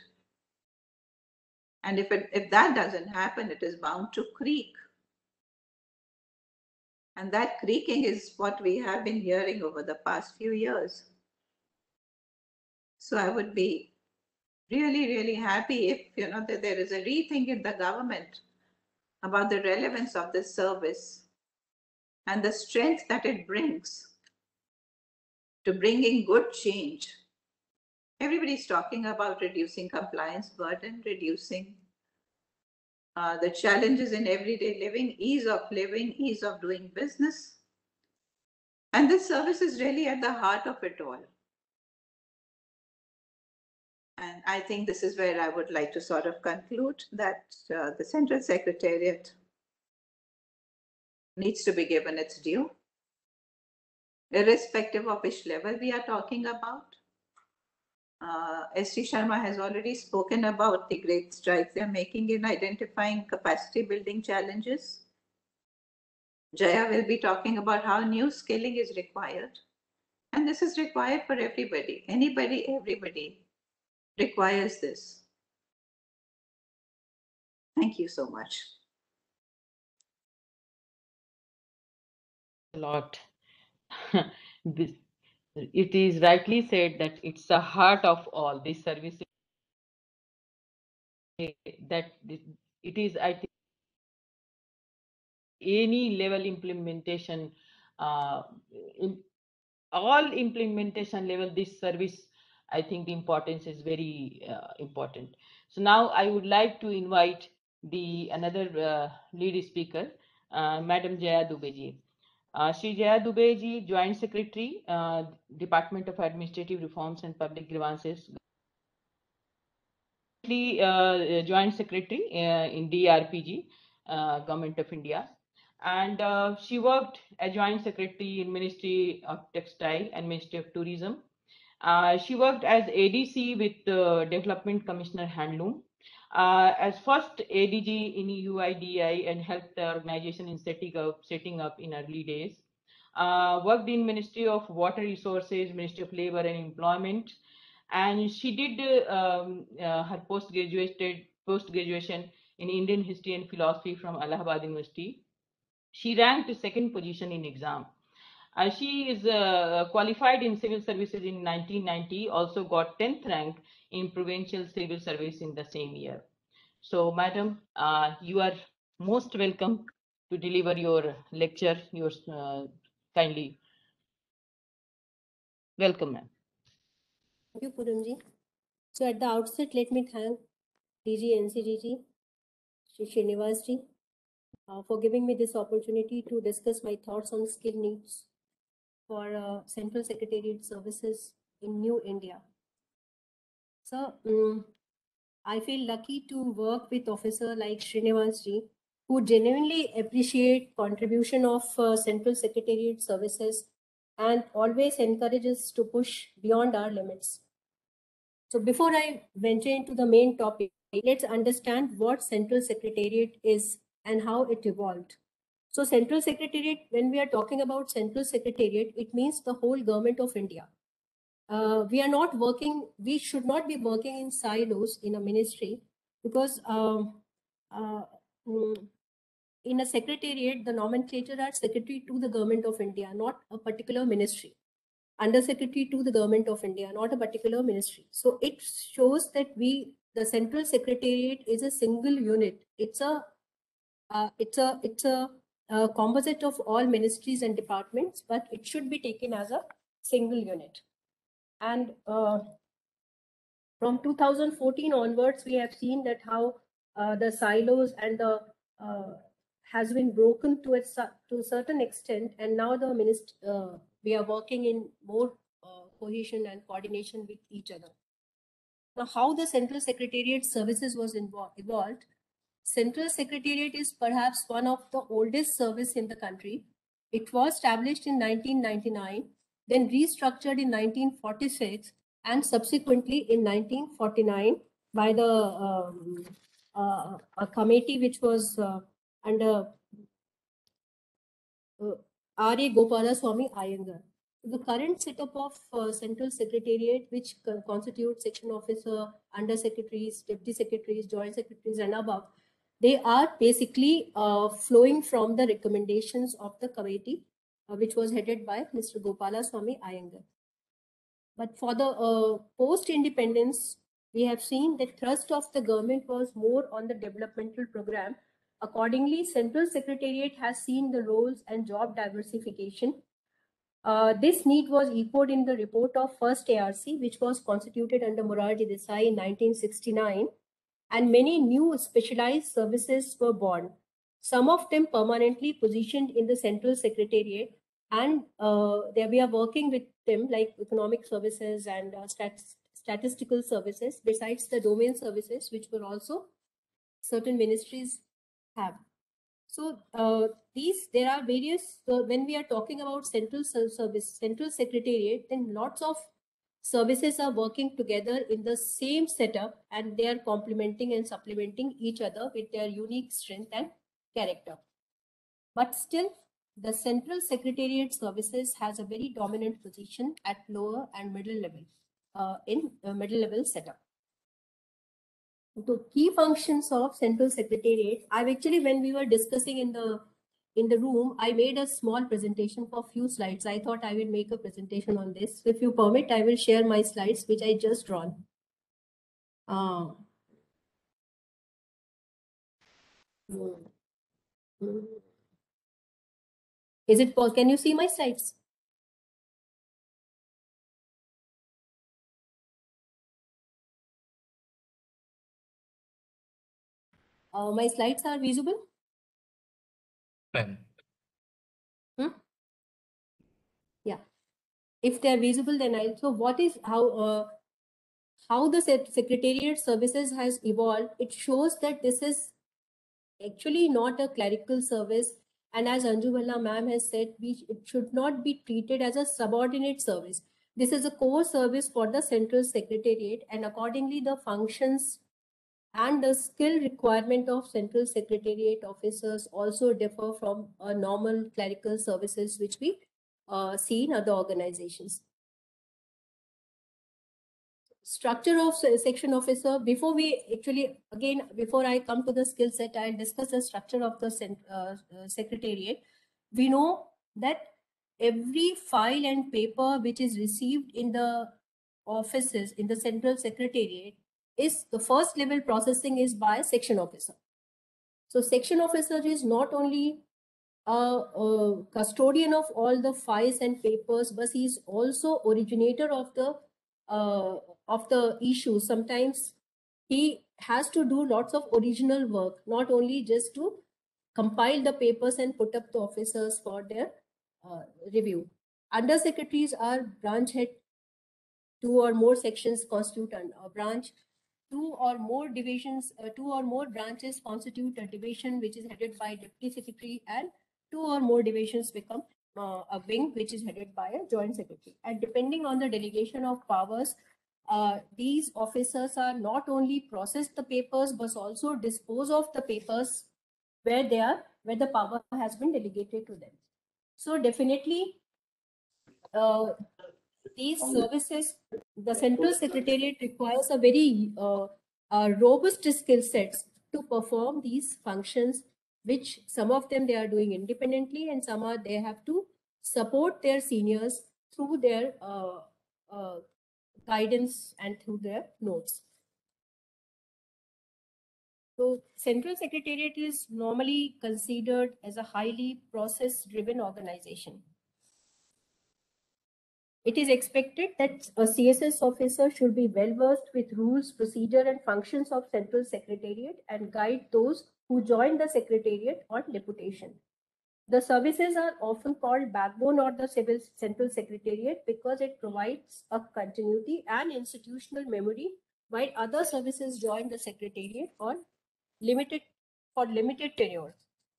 And if that doesn't happen, it is bound to creak. And that creaking is what we have been hearing over the past few years. So I would be really, really happy if, that there is a rethink in the government about the relevance of this service and the strength that it brings to bringing good change. Everybody's talking about reducing compliance burden, reducing the challenges in everyday living, ease of doing business. And this service is really at the heart of it all. And I think this is where I would like to sort of conclude that the Central Secretariat needs to be given its due, irrespective of which level we are talking about. S.T. Sharma has already spoken about the great strides they are making in identifying capacity building challenges. Jaya will be talking about how new skilling is required. And this is required for everybody. Anybody, everybody requires this. Thank you so much. A lot. It is rightly said that it's the heart of all these services. That it is, I think, any level implementation, in all implementation level, this service, I think the importance is very important. So now I would like to invite the another lead speaker, Madam Jaya Dubey ji. Shri Jaya Dubey ji, Joint Secretary, Department of Administrative Reforms and Public Grievances, Joint Secretary in DRPG, Government of India. And she worked as Joint Secretary in Ministry of Textile and Ministry of Tourism. She worked as ADC with Development Commissioner Handloom, as first ADG in UIDI, and helped the organization in setting up in early days. Worked in Ministry of Water Resources, Ministry of Labor and Employment, and she did her post-graduation in Indian History and Philosophy from Allahabad University. She ranked second position in exam. She is qualified in civil services in 1990, also got 10th rank in provincial civil service in the same year. So, madam, you are most welcome to deliver your lecture. Your kindly welcome, ma'am. Thank you, Poonamji. So at the outset, let me thank DG NCGT, Shri Srinivas ji, for giving me this opportunity to discuss my thoughts on skill needs for Central Secretariat services in New India. So I feel lucky to work with officer like Srinivas ji, who genuinely appreciate contribution of Central Secretariat services and always encourages to push beyond our limits. So before I venture into the main topic, let's understand what Central Secretariat is and how it evolved. So Central Secretariat, when we are talking about Central Secretariat, it means the whole government of India. We should not be working in silos in a ministry, because in a secretariat, the nomenclature are secretary to the government of India, not a particular ministry. Under secretary to the government of India, not a particular ministry. So it shows that the Central Secretariat is a single unit. It's a composite of all ministries and departments, but it should be taken as a single unit. And from 2014 onwards, we have seen that how the silos and the has been broken to a certain extent, and now the we are working in more cohesion and coordination with each other. Now, how the Central Secretariat services was evolved. Central Secretariat is perhaps one of the oldest service in the country. It was established in 1999, then restructured in 1946, and subsequently in 1949 by a committee which was under R.A. Gopalaswamy Iyengar. The current setup of Central Secretariat, which constitutes section officer, under secretaries, deputy secretaries, joint secretaries, and above, they are basically flowing from the recommendations of the committee, which was headed by Mr. Gopalaswamy Iyengar. But for the post-independence, we have seen the thrust of the government was more on the developmental program. Accordingly, Central Secretariat has seen the roles and job diversification. This need was echoed in the report of first ARC, which was constituted under Morarji Desai in 1969, and many new specialized services were born, some of them permanently positioned in the Central Secretariat, and there we are working with them like economic services and statistical services, besides the domain services, which were also certain ministries have. So there are various, when we are talking about central secretariat, then lots of services are working together in the same setup, and they are complementing and supplementing each other with their unique strength and character. But still, the central secretariat services has a very dominant position at lower and middle level, in middle level setup. The key functions of central secretariat, I've actually, when we were discussing in the room, I made a small presentation for a few slides. I thought I will make a presentation on this. If you permit, I will share my slides, which I just drawn. Is it possible? Can you see my slides? My slides are visible? Yeah. If they are visible, then so what is how the secretariat services has evolved? It shows that this is actually not a clerical service, and as Anju Bhalla ma'am has said, it should not be treated as a subordinate service. This is a core service for the central secretariat, and accordingly the functions and the skill requirement of central secretariat officers also differ from normal clerical services which we see in other organizations. Structure of section officer, before I come to the skill set, I'll discuss the structure of the secretariat. We know that every file and paper which is received in the offices in the central secretariat is the first level processing is by section officer. So section officer is not only a custodian of all the files and papers, but he is also originator of the issue. Sometimes he has to do lots of original work, not only just to compile the papers and put up the officers for their review. Under secretaries are branch head. 2 or more sections constitute a branch. 2 or more divisions, 2 or more branches constitute a division which is headed by deputy secretary, and 2 or more divisions become a wing which is headed by a joint secretary. And depending on the delegation of powers, these officers are not only process the papers but also dispose of the papers where the power has been delegated to them. So definitely these services, the central secretariat requires a very robust skill sets to perform these functions, which some of them they are doing independently, and some are they have to support their seniors through their guidance and through their notes. So central secretariat is normally considered as a highly process-driven organization. It is expected that a CSS officer should be well versed with rules, procedure, and functions of central secretariat and guide those who join the secretariat on deputation. The services are often called backbone or the central secretariat because it provides a continuity and institutional memory, while other services join the secretariat on limited tenure.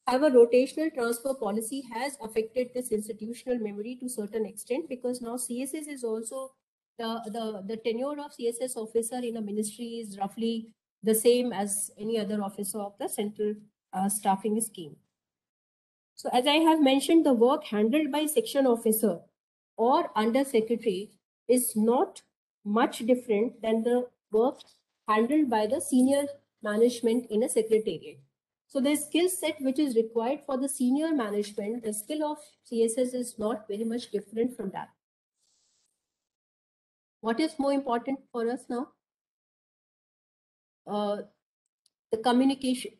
However, rotational transfer policy has affected this institutional memory to a certain extent, because now CSS is also the tenure of CSS officer in a ministry is roughly the same as any other officer of the central staffing scheme. So as I have mentioned, the work handled by section officer or under secretary is not much different than the work handled by the senior management in a secretariat. So the skill set which is required for the senior management, the skill of CSS is not very much different from that. What is more important for us now? The communication.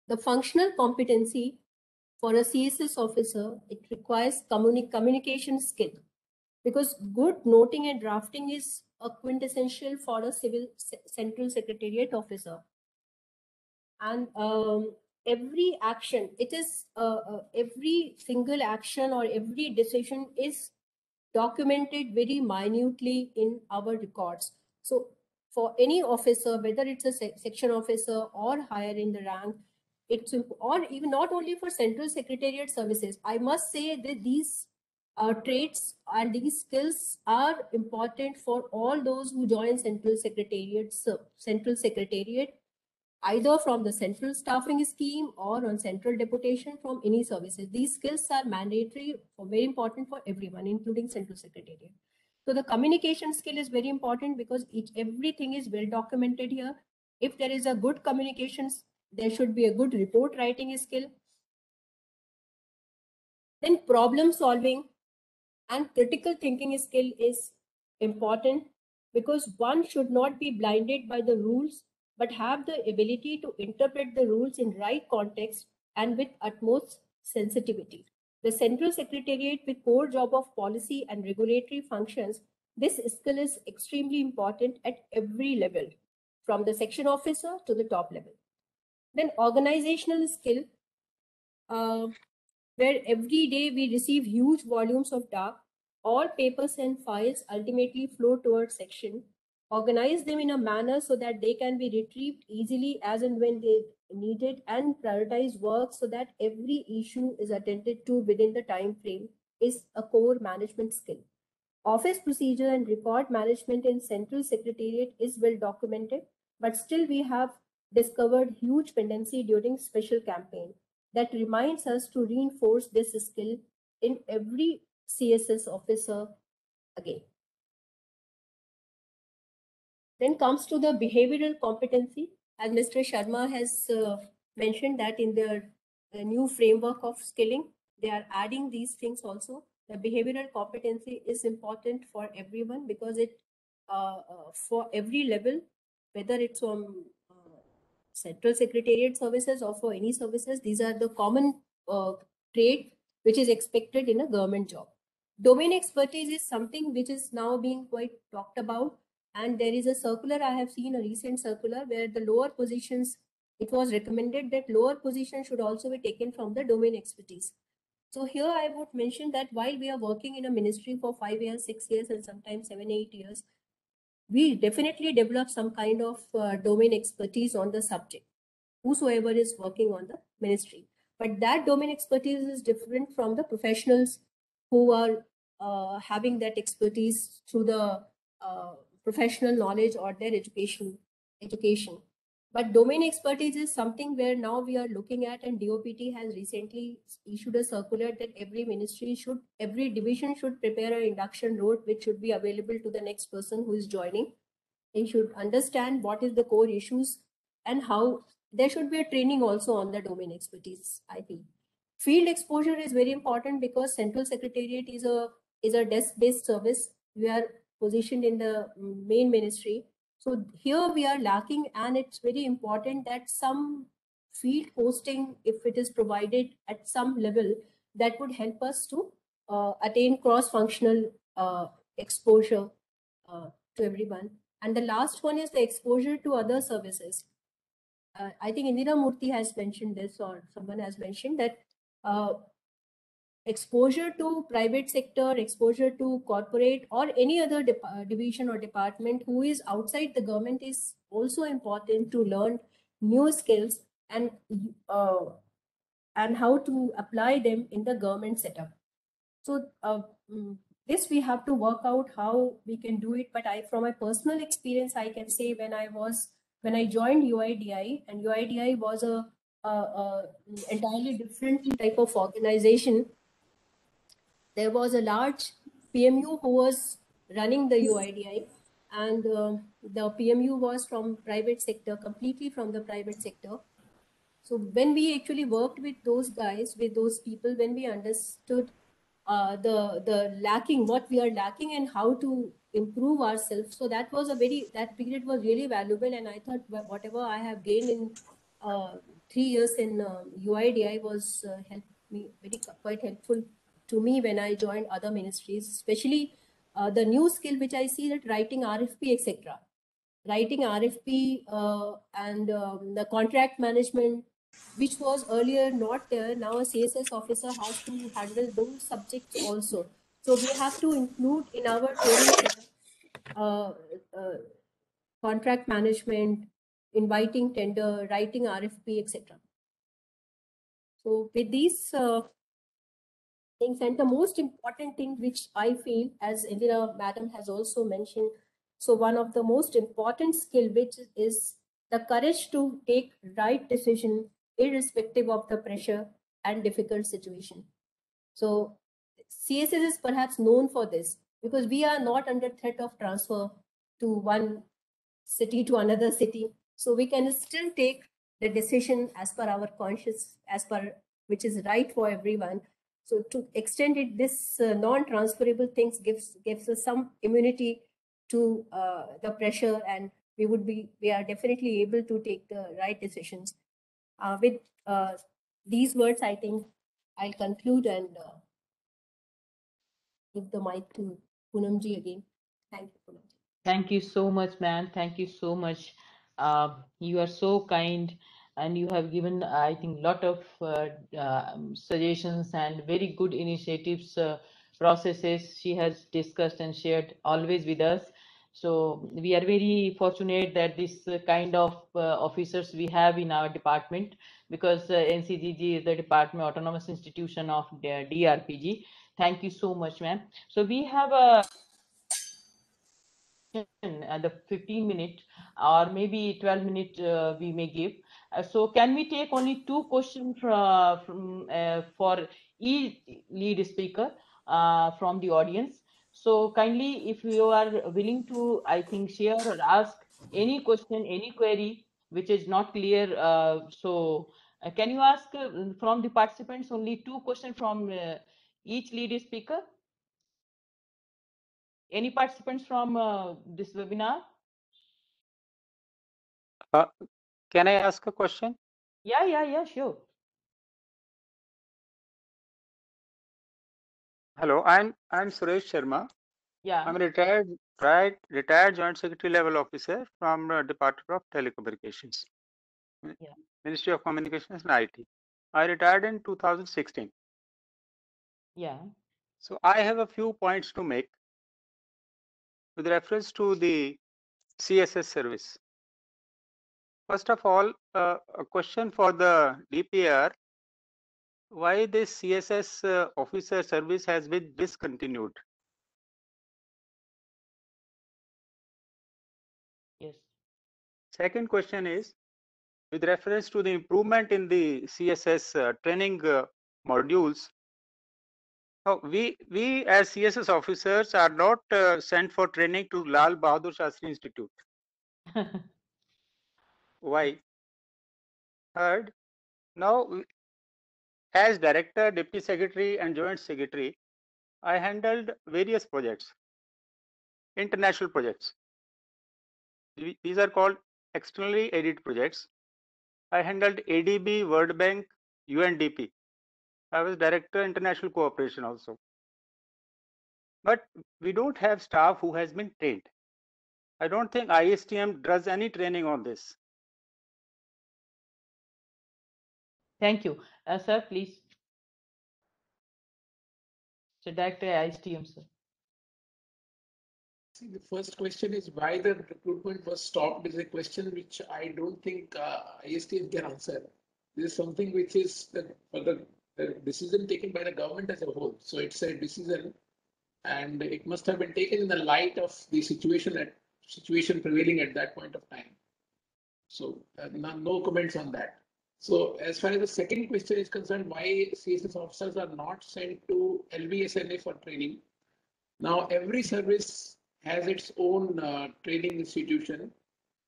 The functional competency for a CSS officer, it requires communication skill, because good noting and drafting is a quintessential for a central secretariat officer. And every action, every single action or every decision is documented very minutely in our records. So for any officer, whether it's a section officer or higher in the rank, or even not only for Central Secretariat services. I must say that these traits and these skills are important for all those who join Central Secretariat, either from the central staffing scheme or on central deputation from any services. These skills are mandatory or very important for everyone, including Central Secretariat. So the communication skill is very important because everything is well documented here. If there is a good communications, there should be a good report writing skill. Then problem solving and critical thinking skill is important because one should not be blinded by the rules, but have the ability to interpret the rules in right context and with utmost sensitivity. The Central Secretariat with core job of policy and regulatory functions, this skill is extremely important at every level, from the section officer to the top level. Then organizational skill, where every day we receive huge volumes of data, all papers and files ultimately flow towards section. Organize them in a manner so that they can be retrieved easily as and when they needed, and prioritize work so that every issue is attended to within the time frame is a core management skill. Office procedure and record management in Central Secretariat is well documented, but still we have discovered huge pendency during special campaign. That reminds us to reinforce this skill in every CSS officer again. Then comes to the behavioral competency, as Mr. Sharma has mentioned that in their new framework of skilling, they are adding these things also. The behavioral competency is important for everyone because it, for every level, whether it's from Central Secretariat services or for any services, these are the common trait which is expected in a government job. Domain expertise is something which is now being quite talked about. And there is a circular, I have seen a recent circular where the lower positions, it was recommended that lower positions should also be taken from the domain expertise. So here I would mention that while we are working in a ministry for 5 years, 6 years, and sometimes 7, 8 years, we definitely develop some kind of domain expertise on the subject, whosoever is working on the ministry. But that domain expertise is different from the professionals who are having that expertise through the professional knowledge or their education. But domain expertise is something where now we are looking at, and DOPT has recently issued a circular that every ministry should, every division should prepare an induction note which should be available to the next person who is joining. They should understand what is the core issues and how there should be a training also on the domain expertise, I feel. Field exposure is very important because Central Secretariat is a desk-based service. We are positioned in the main ministry. So here we are lacking, and it's very important that some field posting, if it is provided at some level, that would help us to attain cross-functional exposure to everyone. And the last one is the exposure to other services. I think Indira Murthy has mentioned this, or someone has mentioned that exposure to private sector, exposure to corporate or any other division or department who is outside the government is also important to learn new skills and how to apply them in the government setup. So this we have to work out how we can do it. But from my personal experience, I can say when I joined UIDI, and UIDI was a entirely different type of organization. There was a large PMU who was running the UIDI, and the PMU was from private sector, completely from the private sector. So when we actually worked with those guys, with those people, when we understood the lacking, what we are lacking and how to improve ourselves. So that period was really valuable. And I thought whatever I have gained in 3 years in UIDI was quite helpful to me when I joined other ministries, especially the new skill which I see, that writing RFP, etc. Writing RFP and the contract management, which was earlier not there. Now a CSS officer has to handle those subjects also. So we have to include in our training contract management, inviting tender, writing RFP, etc. So with these things, and the most important thing which I feel, as Indira Madam has also mentioned, so one of the most important skill which is the courage to take right decision irrespective of the pressure and difficult situation. So CSS is perhaps known for this because we are not under threat of transfer to one city to another city. So we can still take the decision as per our conscience, as per which is right for everyone. So to extend it, this non-transferable things gives us some immunity to the pressure, and we are definitely able to take the right decisions. With these words, I think I'll conclude and give the mic to Poonamji again. Thank you, Poonamji. Thank you so much, man. Thank you so much. You are so kind, and you have given, I think, lot of suggestions and very good initiatives, processes she has discussed and shared always with us. So we are very fortunate that this kind of officers we have in our department, because NCGG is the Department Autonomous Institution of DRPG. Thank you so much, ma'am. So we have a the 15-minute or maybe 12-minute we may give. So can we take only 2 questions for each lead speaker from the audience? So kindly, if you are willing to, I think, share or ask any question, any query which is not clear, can you ask from the participants only 2 questions from each lead speaker? Any participants from this webinar? Can I ask a question? Yeah, sure. Hello, I'm Suresh Sharma. Yeah. I'm a retired Joint Secretary level officer from Department of Telecommunications, Yeah. Ministry of Communications and IT. I retired in 2016. Yeah. So I have a few points to make with reference to the CSS service. First of all, a question for the DPR: why this CSS officer service has been discontinued? Yes. Second question is, with reference to the improvement in the CSS training modules, we as CSS officers are not sent for training to Lal Bahadur Shastri Institute. Why? Third, now as Director, Deputy Secretary and Joint Secretary, I handled various projects, international projects. These are called externally aided projects. I handled ADB, World Bank, UNDP. I was Director, International Cooperation also. But we don't have staff who has been trained. I don't think ISTM does any training on this. Thank you. Sir, please. So Director ISTM, sir. See, the first question is why the recruitment was stopped is a question which I don't think ISTM can answer. This is something which is the decision taken by the government as a whole. So it's a decision, and it must have been taken in the light of the situation prevailing at that point of time. So no comments on that. So as far as the second question is concerned, why CSS officers are not sent to LBSNA for training? Now every service has its own training institution.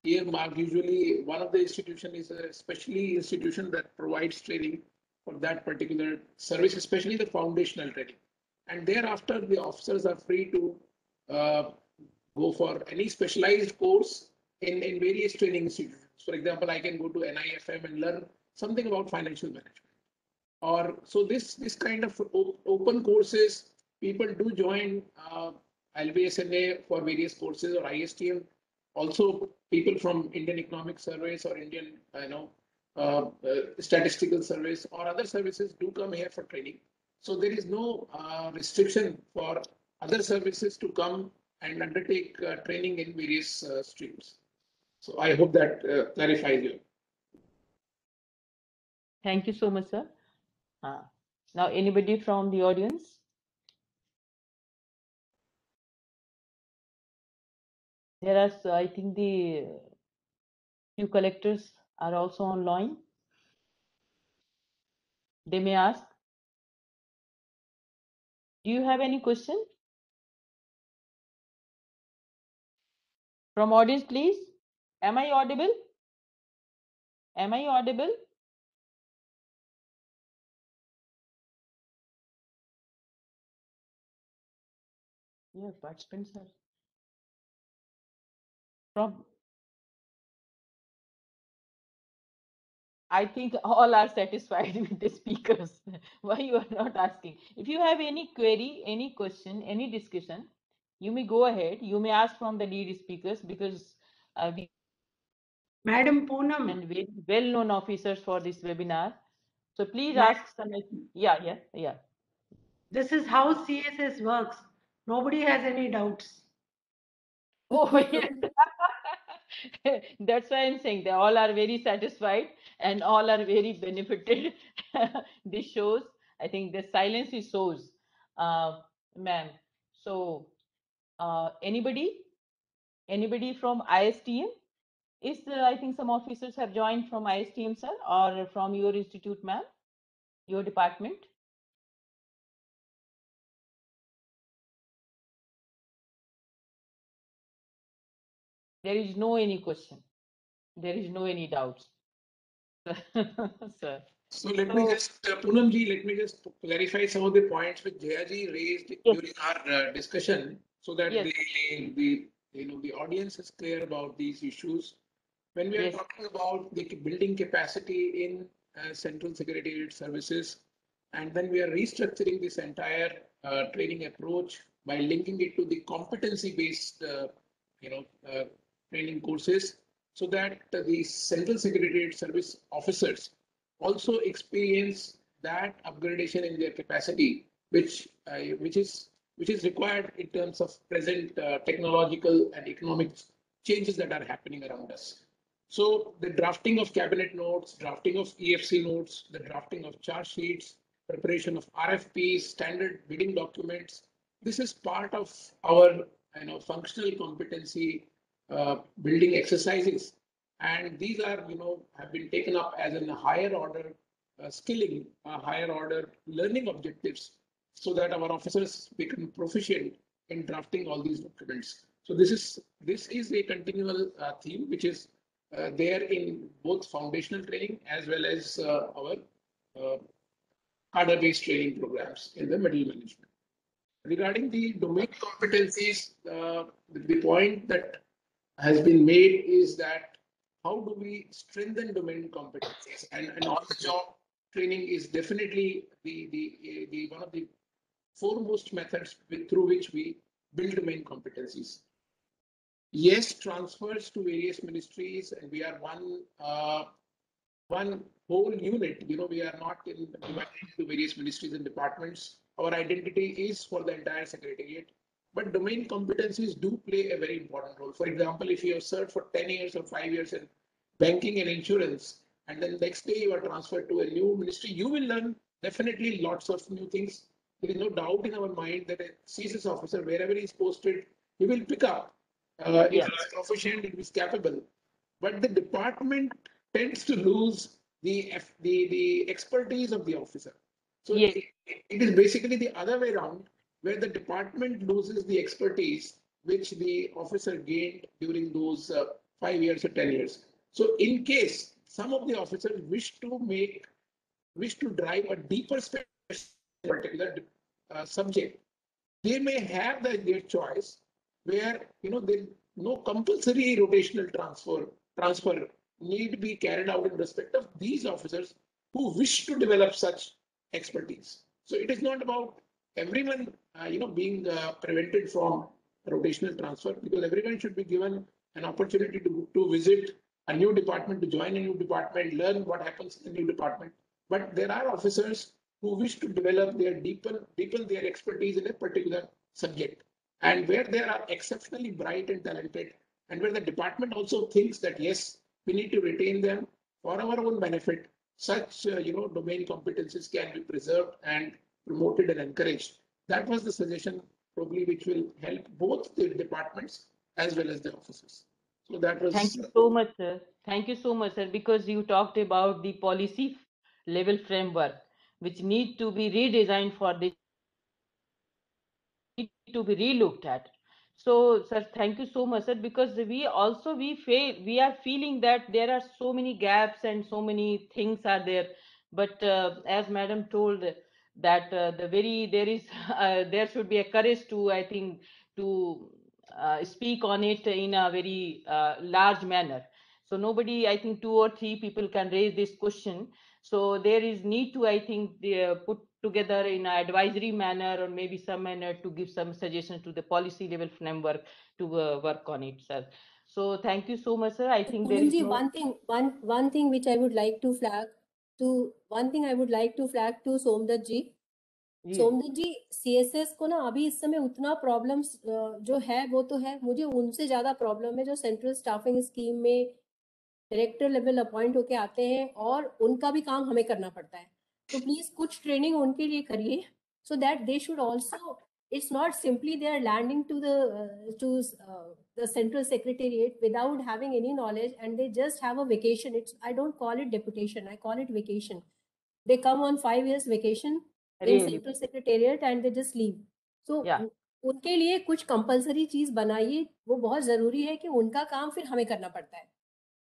Here, usually one of the institution is a specially institution that provides training for that particular service, especially the foundational training. And thereafter, the officers are free to go for any specialized course in various training institutions. For example, I can go to NIFM and learn something about financial management. Or so this kind of open courses, people do join LBSNA for various courses, or ISTM. Also, people from Indian Economic Service or Indian, Statistical Service or other services do come here for training. So there is no restriction for other services to come and undertake training in various streams. So I hope that clarifies you. Thank you so much, sir. Now, anybody from the audience? There are, I think, the few collectors are also online. They may ask. Do you have any question? From audience, please. Am I audible? Am I audible? Yeah, participants are from. I think all are satisfied with the speakers. Why you are not asking? If you have any query, any question, any discussion, you may go ahead. You may ask from the lead speakers because we Madam Poonam, and very well-known officers for this webinar. So please Ma- ask some. Yeah. this is how CSS works. Nobody has any doubts. Oh, yes. That's why I'm saying they all are very satisfied and all are very benefited. This shows, I think the silence is shows, ma'am. So, anybody from ISTM? I think some officers have joined from ISTM, sir, or from your institute, ma'am, your department? There is no any question. There is no any doubts. Sir. So let me just, Poonam ji, let me just clarify some of the points which Jaya ji raised during our discussion, so that Yes. the audience is clear about these issues. When we are Yes. talking about the building capacity in central secretariat services, and then we are restructuring this entire training approach by linking it to the competency-based, training courses, so that the central secretariat service officers also experience that upgradation in their capacity, which is required in terms of present technological and economic changes that are happening around us. So the drafting of cabinet notes, drafting of EFC notes, the drafting of charge sheets, preparation of RFPs, standard bidding documents. This is part of our functional competency building exercises, and these are have been taken up as a higher order skilling, higher order learning objectives, so that our officers become proficient in drafting all these documents. So this is a continual theme which is there in both foundational training as well as our cadre-based training programs in the middle management. Regarding the domain competencies, the point that has been made is that how do we strengthen domain competencies, and on the job training is definitely the one of the foremost methods through which we build domain competencies. Yes, transfers to various ministries, and we are one whole unit. We are not divided into various ministries and departments. Our identity is for the entire secretariat, but domain competencies do play a very important role. For example, if you have served for 10 years or 5 years in banking and insurance, and then next day you are transferred to a new ministry, you will learn definitely lots of new things. There is no doubt in our mind that a CSS officer, wherever he is posted, he will pick up. If he is proficient, if he is capable. But the department tends to lose the expertise of the officer. So Yes. it is basically the other way around, where the department loses the expertise which the officer gained during those 5 years or 10 years. So in case some of the officers wish to drive a deeper specialty in a particular subject, they may have their choice, where there no compulsory rotational transfer need be carried out in respect of these officers who wish to develop such expertise. So it is not about everyone being prevented from rotational transfer, because everyone should be given an opportunity to visit a new department, to join a new department, learn what happens in the new department. But there are officers who wish to develop deepen their expertise in a particular subject, and where they are exceptionally bright and talented, and where the department also thinks that yes, we need to retain them for our own benefit, such domain competencies can be preserved and promoted and encouraged. That was the suggestion probably which will help both the departments as well as the officers. So that was. Thank you so much, sir. Thank you so much, sir, because you talked about the policy level framework, which need to be redesigned for this need to be relooked at. So, sir, thank you so much, sir, because we are feeling that there are so many gaps and so many things are there. But as Madam told, that there should be a courage to, I think, to speak on it in a very large manner. So nobody, I think, two or three people can raise this question. So there is need to, I think, put together in an advisory manner or maybe some manner to give some suggestions to the policy level framework to work on it, sir. So thank you so much, sir. I think there is Poonamji, no... one thing which I would like to flag to Somdatt ji. Ji Somdatt ji, CSS को ना अभी इस समय उतना problems जो है वो तो है, मुझे उनसे ज्यादा प्रॉब्लम है जो सेंट्रल स्टाफिंग स्कीम में डायरेक्टर लेवल अपॉइंट होके आते हैं और उनका भी काम हमें करना पड़ता है. तो प्लीज कुछ ट्रेनिंग उनके लिए करिए, so that they should also, it's not simply they are landing to the central secretariat without having any knowledge and they just have a vacation. I don't call it deputation, I call it vacation. They come on 5 years vacation in really central secretariat and they just leave. So yeah, उनके लिए कुछ compulsory चीज बनाइए, वो बहुत जरूरी है कि उनका काम फिर हमें करना पड़ता है.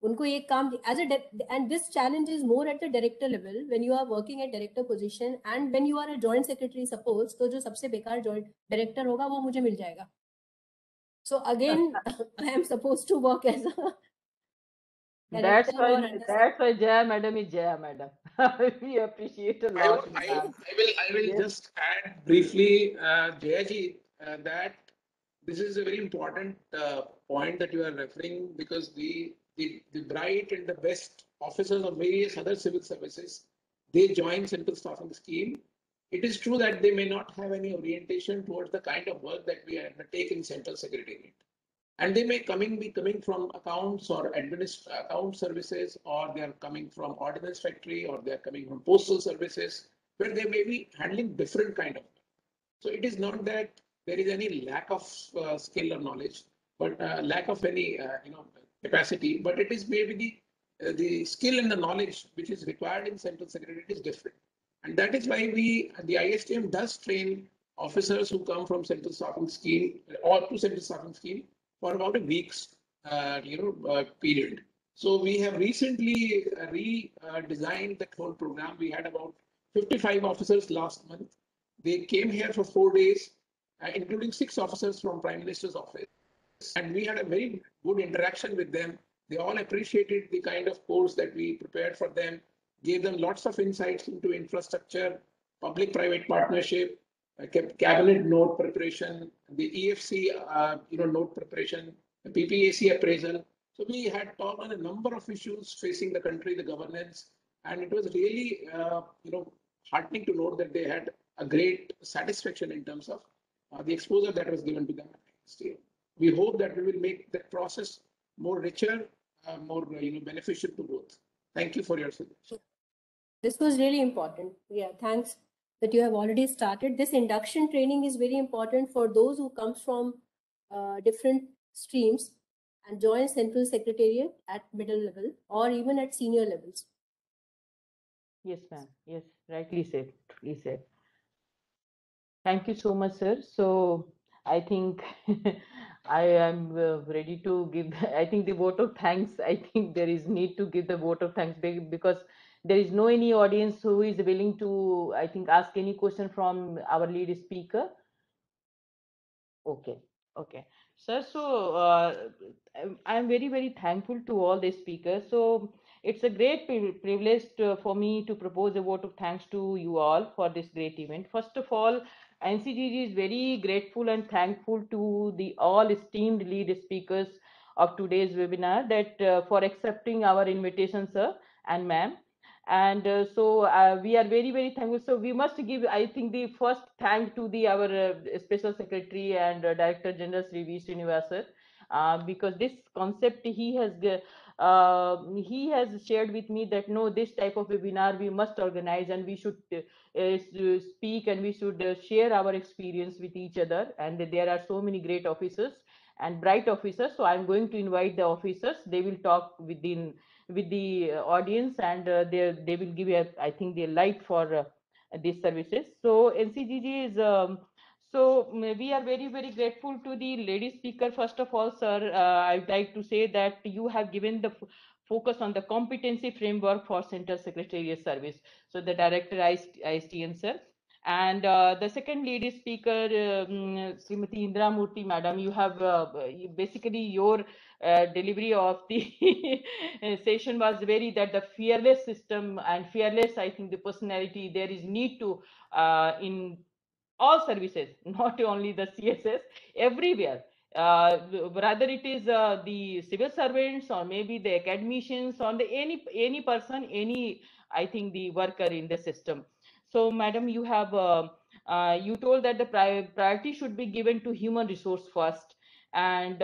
उनको एक काम as a and this challenge is more at the director level when you are working at director position and when you are a joint secretary suppose, तो जो सबसे बेकार joint director होगा वो मुझे मिल जाएगा. So again I am supposed to work as a that's director or why Jaya madam is Jaya madam. We appreciate a lot. I will Yes. just add briefly, Jayaji, that this is a very important point that you are referring, because the bright and the best officers of various other civil services, they join central staffing scheme. It is true that they may not have any orientation towards the kind of work that we undertake in central secretariat. And they may be coming from accounts or account services, or they are coming from ordnance factory, or they are coming from postal services, where they may be handling different kind of work. So it is not that there is any lack of skill or knowledge, but lack of any capacity, but it is maybe the skill and the knowledge which is required in central secretariat is different. And that is why the ISTM does train officers who come from central staffing scheme or to central staffing scheme for about a week's period. So we have recently redesigned the whole program. We had about 55 officers last month. They came here for 4 days, including 6 officers from Prime Minister's office. And we had a very good interaction with them. They all appreciated the kind of course that we prepared for them, gave them lots of insights into infrastructure, public-private partnership, cabinet note preparation, the EFC note preparation, the PPAC appraisal. So we had talked on a number of issues facing the country, the governance, and it was really heartening to note that they had a great satisfaction in terms of the exposure that was given to them. We hope that we will make the process more richer, more beneficial to both. Thank you for your suggestion. This was really important. Yeah, thanks that you have already started. This induction training is very important for those who comes from different streams and join central secretariat at middle level or even at senior levels. Yes, ma'am. Yes, rightly said. Truly said. Thank you so much, sir. So I think I am ready to give, I think, the vote of thanks. I think there is need to give the vote of thanks because there is no any audience who is willing to, I think, ask any question from our lead speaker. Okay, okay. Sir, so I'm very, very thankful to all the speakers. So it's a great privilege for me to propose a vote of thanks to you all for this great event. First of all, NCGG is very grateful and thankful to the all esteemed lead speakers of today's webinar that for accepting our invitation, sir and ma'am. And so we are very, very thankful. So we must give, I think, the first thank to the our special secretary and Director General Sri V. Srinivas, because this concept he has he has shared with me that no, this type of webinar we must organize, and we should speak, and we should share our experience with each other. And there are so many great officers and bright officers, so I'm going to invite the officers. They will talk with the audience, and they will give I think the light for these services. So NCGG is so we are very, very grateful to the lady speaker. First of all, sir, I'd like to say that you have given the focus on the competency framework for Central Secretariat Service. So the director ISTN, sir. And the second lady speaker, Srimati Indra Murthy, madam, you have basically your delivery of the session was very that the fearless system and fearless, I think, the personality there is need to in all services, not only the CSS, everywhere. Rather it is the civil servants or maybe the academicians or the any person, any, I think, the worker in the system. So, madam, you have you told that the priority should be given to human resource first, and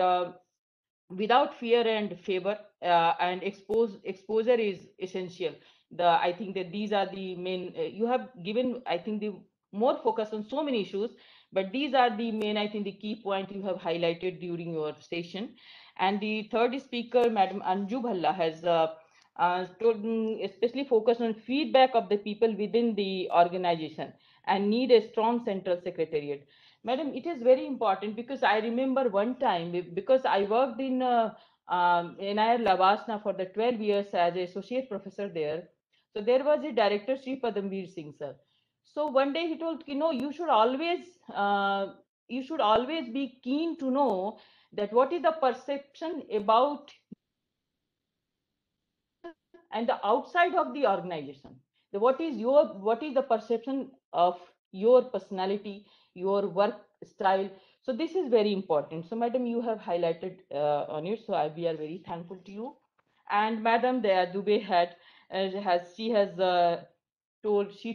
without fear and favor, and exposure is essential. I think that these are the main. You have given, I think, the more focus on so many issues, but these are the main, I think, the key point you have highlighted during your session. And the third speaker, Madam Anju Bhalla, has especially focused on feedback of the people within the organization and need a strong central secretariat. Madam, it is very important because I remember one time, because I worked in NIR Lavasna for the 12 years as an associate professor there. So there was a director, Sri Padamveer Singh, sir. So one day he told, you should always be keen to know that what is the perception about and the outside of the organization. What is the perception of your personality, your work style? So this is very important. So madam, you have highlighted on it, so we are very thankful to you. And madam Daya Dubey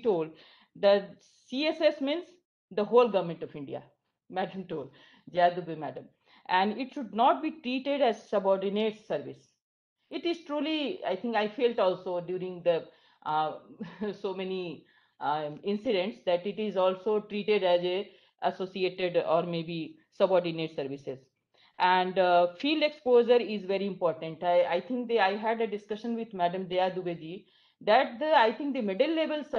told that CSS means the whole government of India. Madam told, Daya Dubey madam, and it should not be treated as subordinate service. It is truly, I think, I felt also during the so many incidents that it is also treated as a associated or maybe subordinate services. And field exposure is very important. I think I had a discussion with Madam Daya Dubey ji that I think the middle levels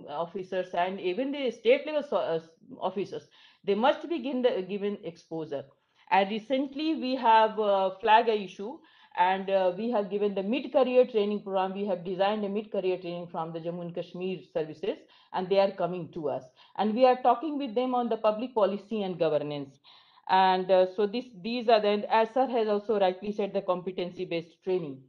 officers and even the state level officers, they must be given exposure. And recently we have flagged an issue, and we have given the mid-career training program. We have designed a mid-career training from the Jammu and Kashmir services, and they are coming to us. And we are talking with them on the public policy and governance. And so these are the, as sir has also rightly said, the competency-based training.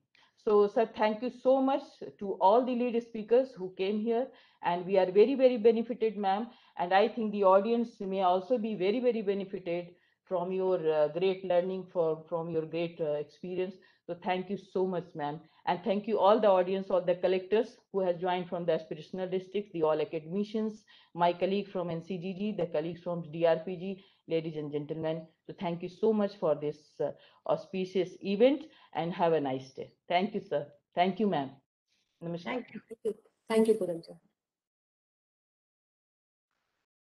So sir, thank you so much to all the lead speakers who came here, and we are very, very benefited, ma'am. And I think the audience may also be very, very benefited from your great learning, from your great experience. So thank you so much, ma'am. And thank you all the audience, all the collectors who has joined from the aspirational districts, the all academicians, my colleague from NCGG, the colleagues from DRPG, ladies and gentlemen. So thank you so much for this auspicious event, and have a nice day. Thank you, sir. Thank you, ma'am. Namaskar. Thank you. Thank you, Poonam ji.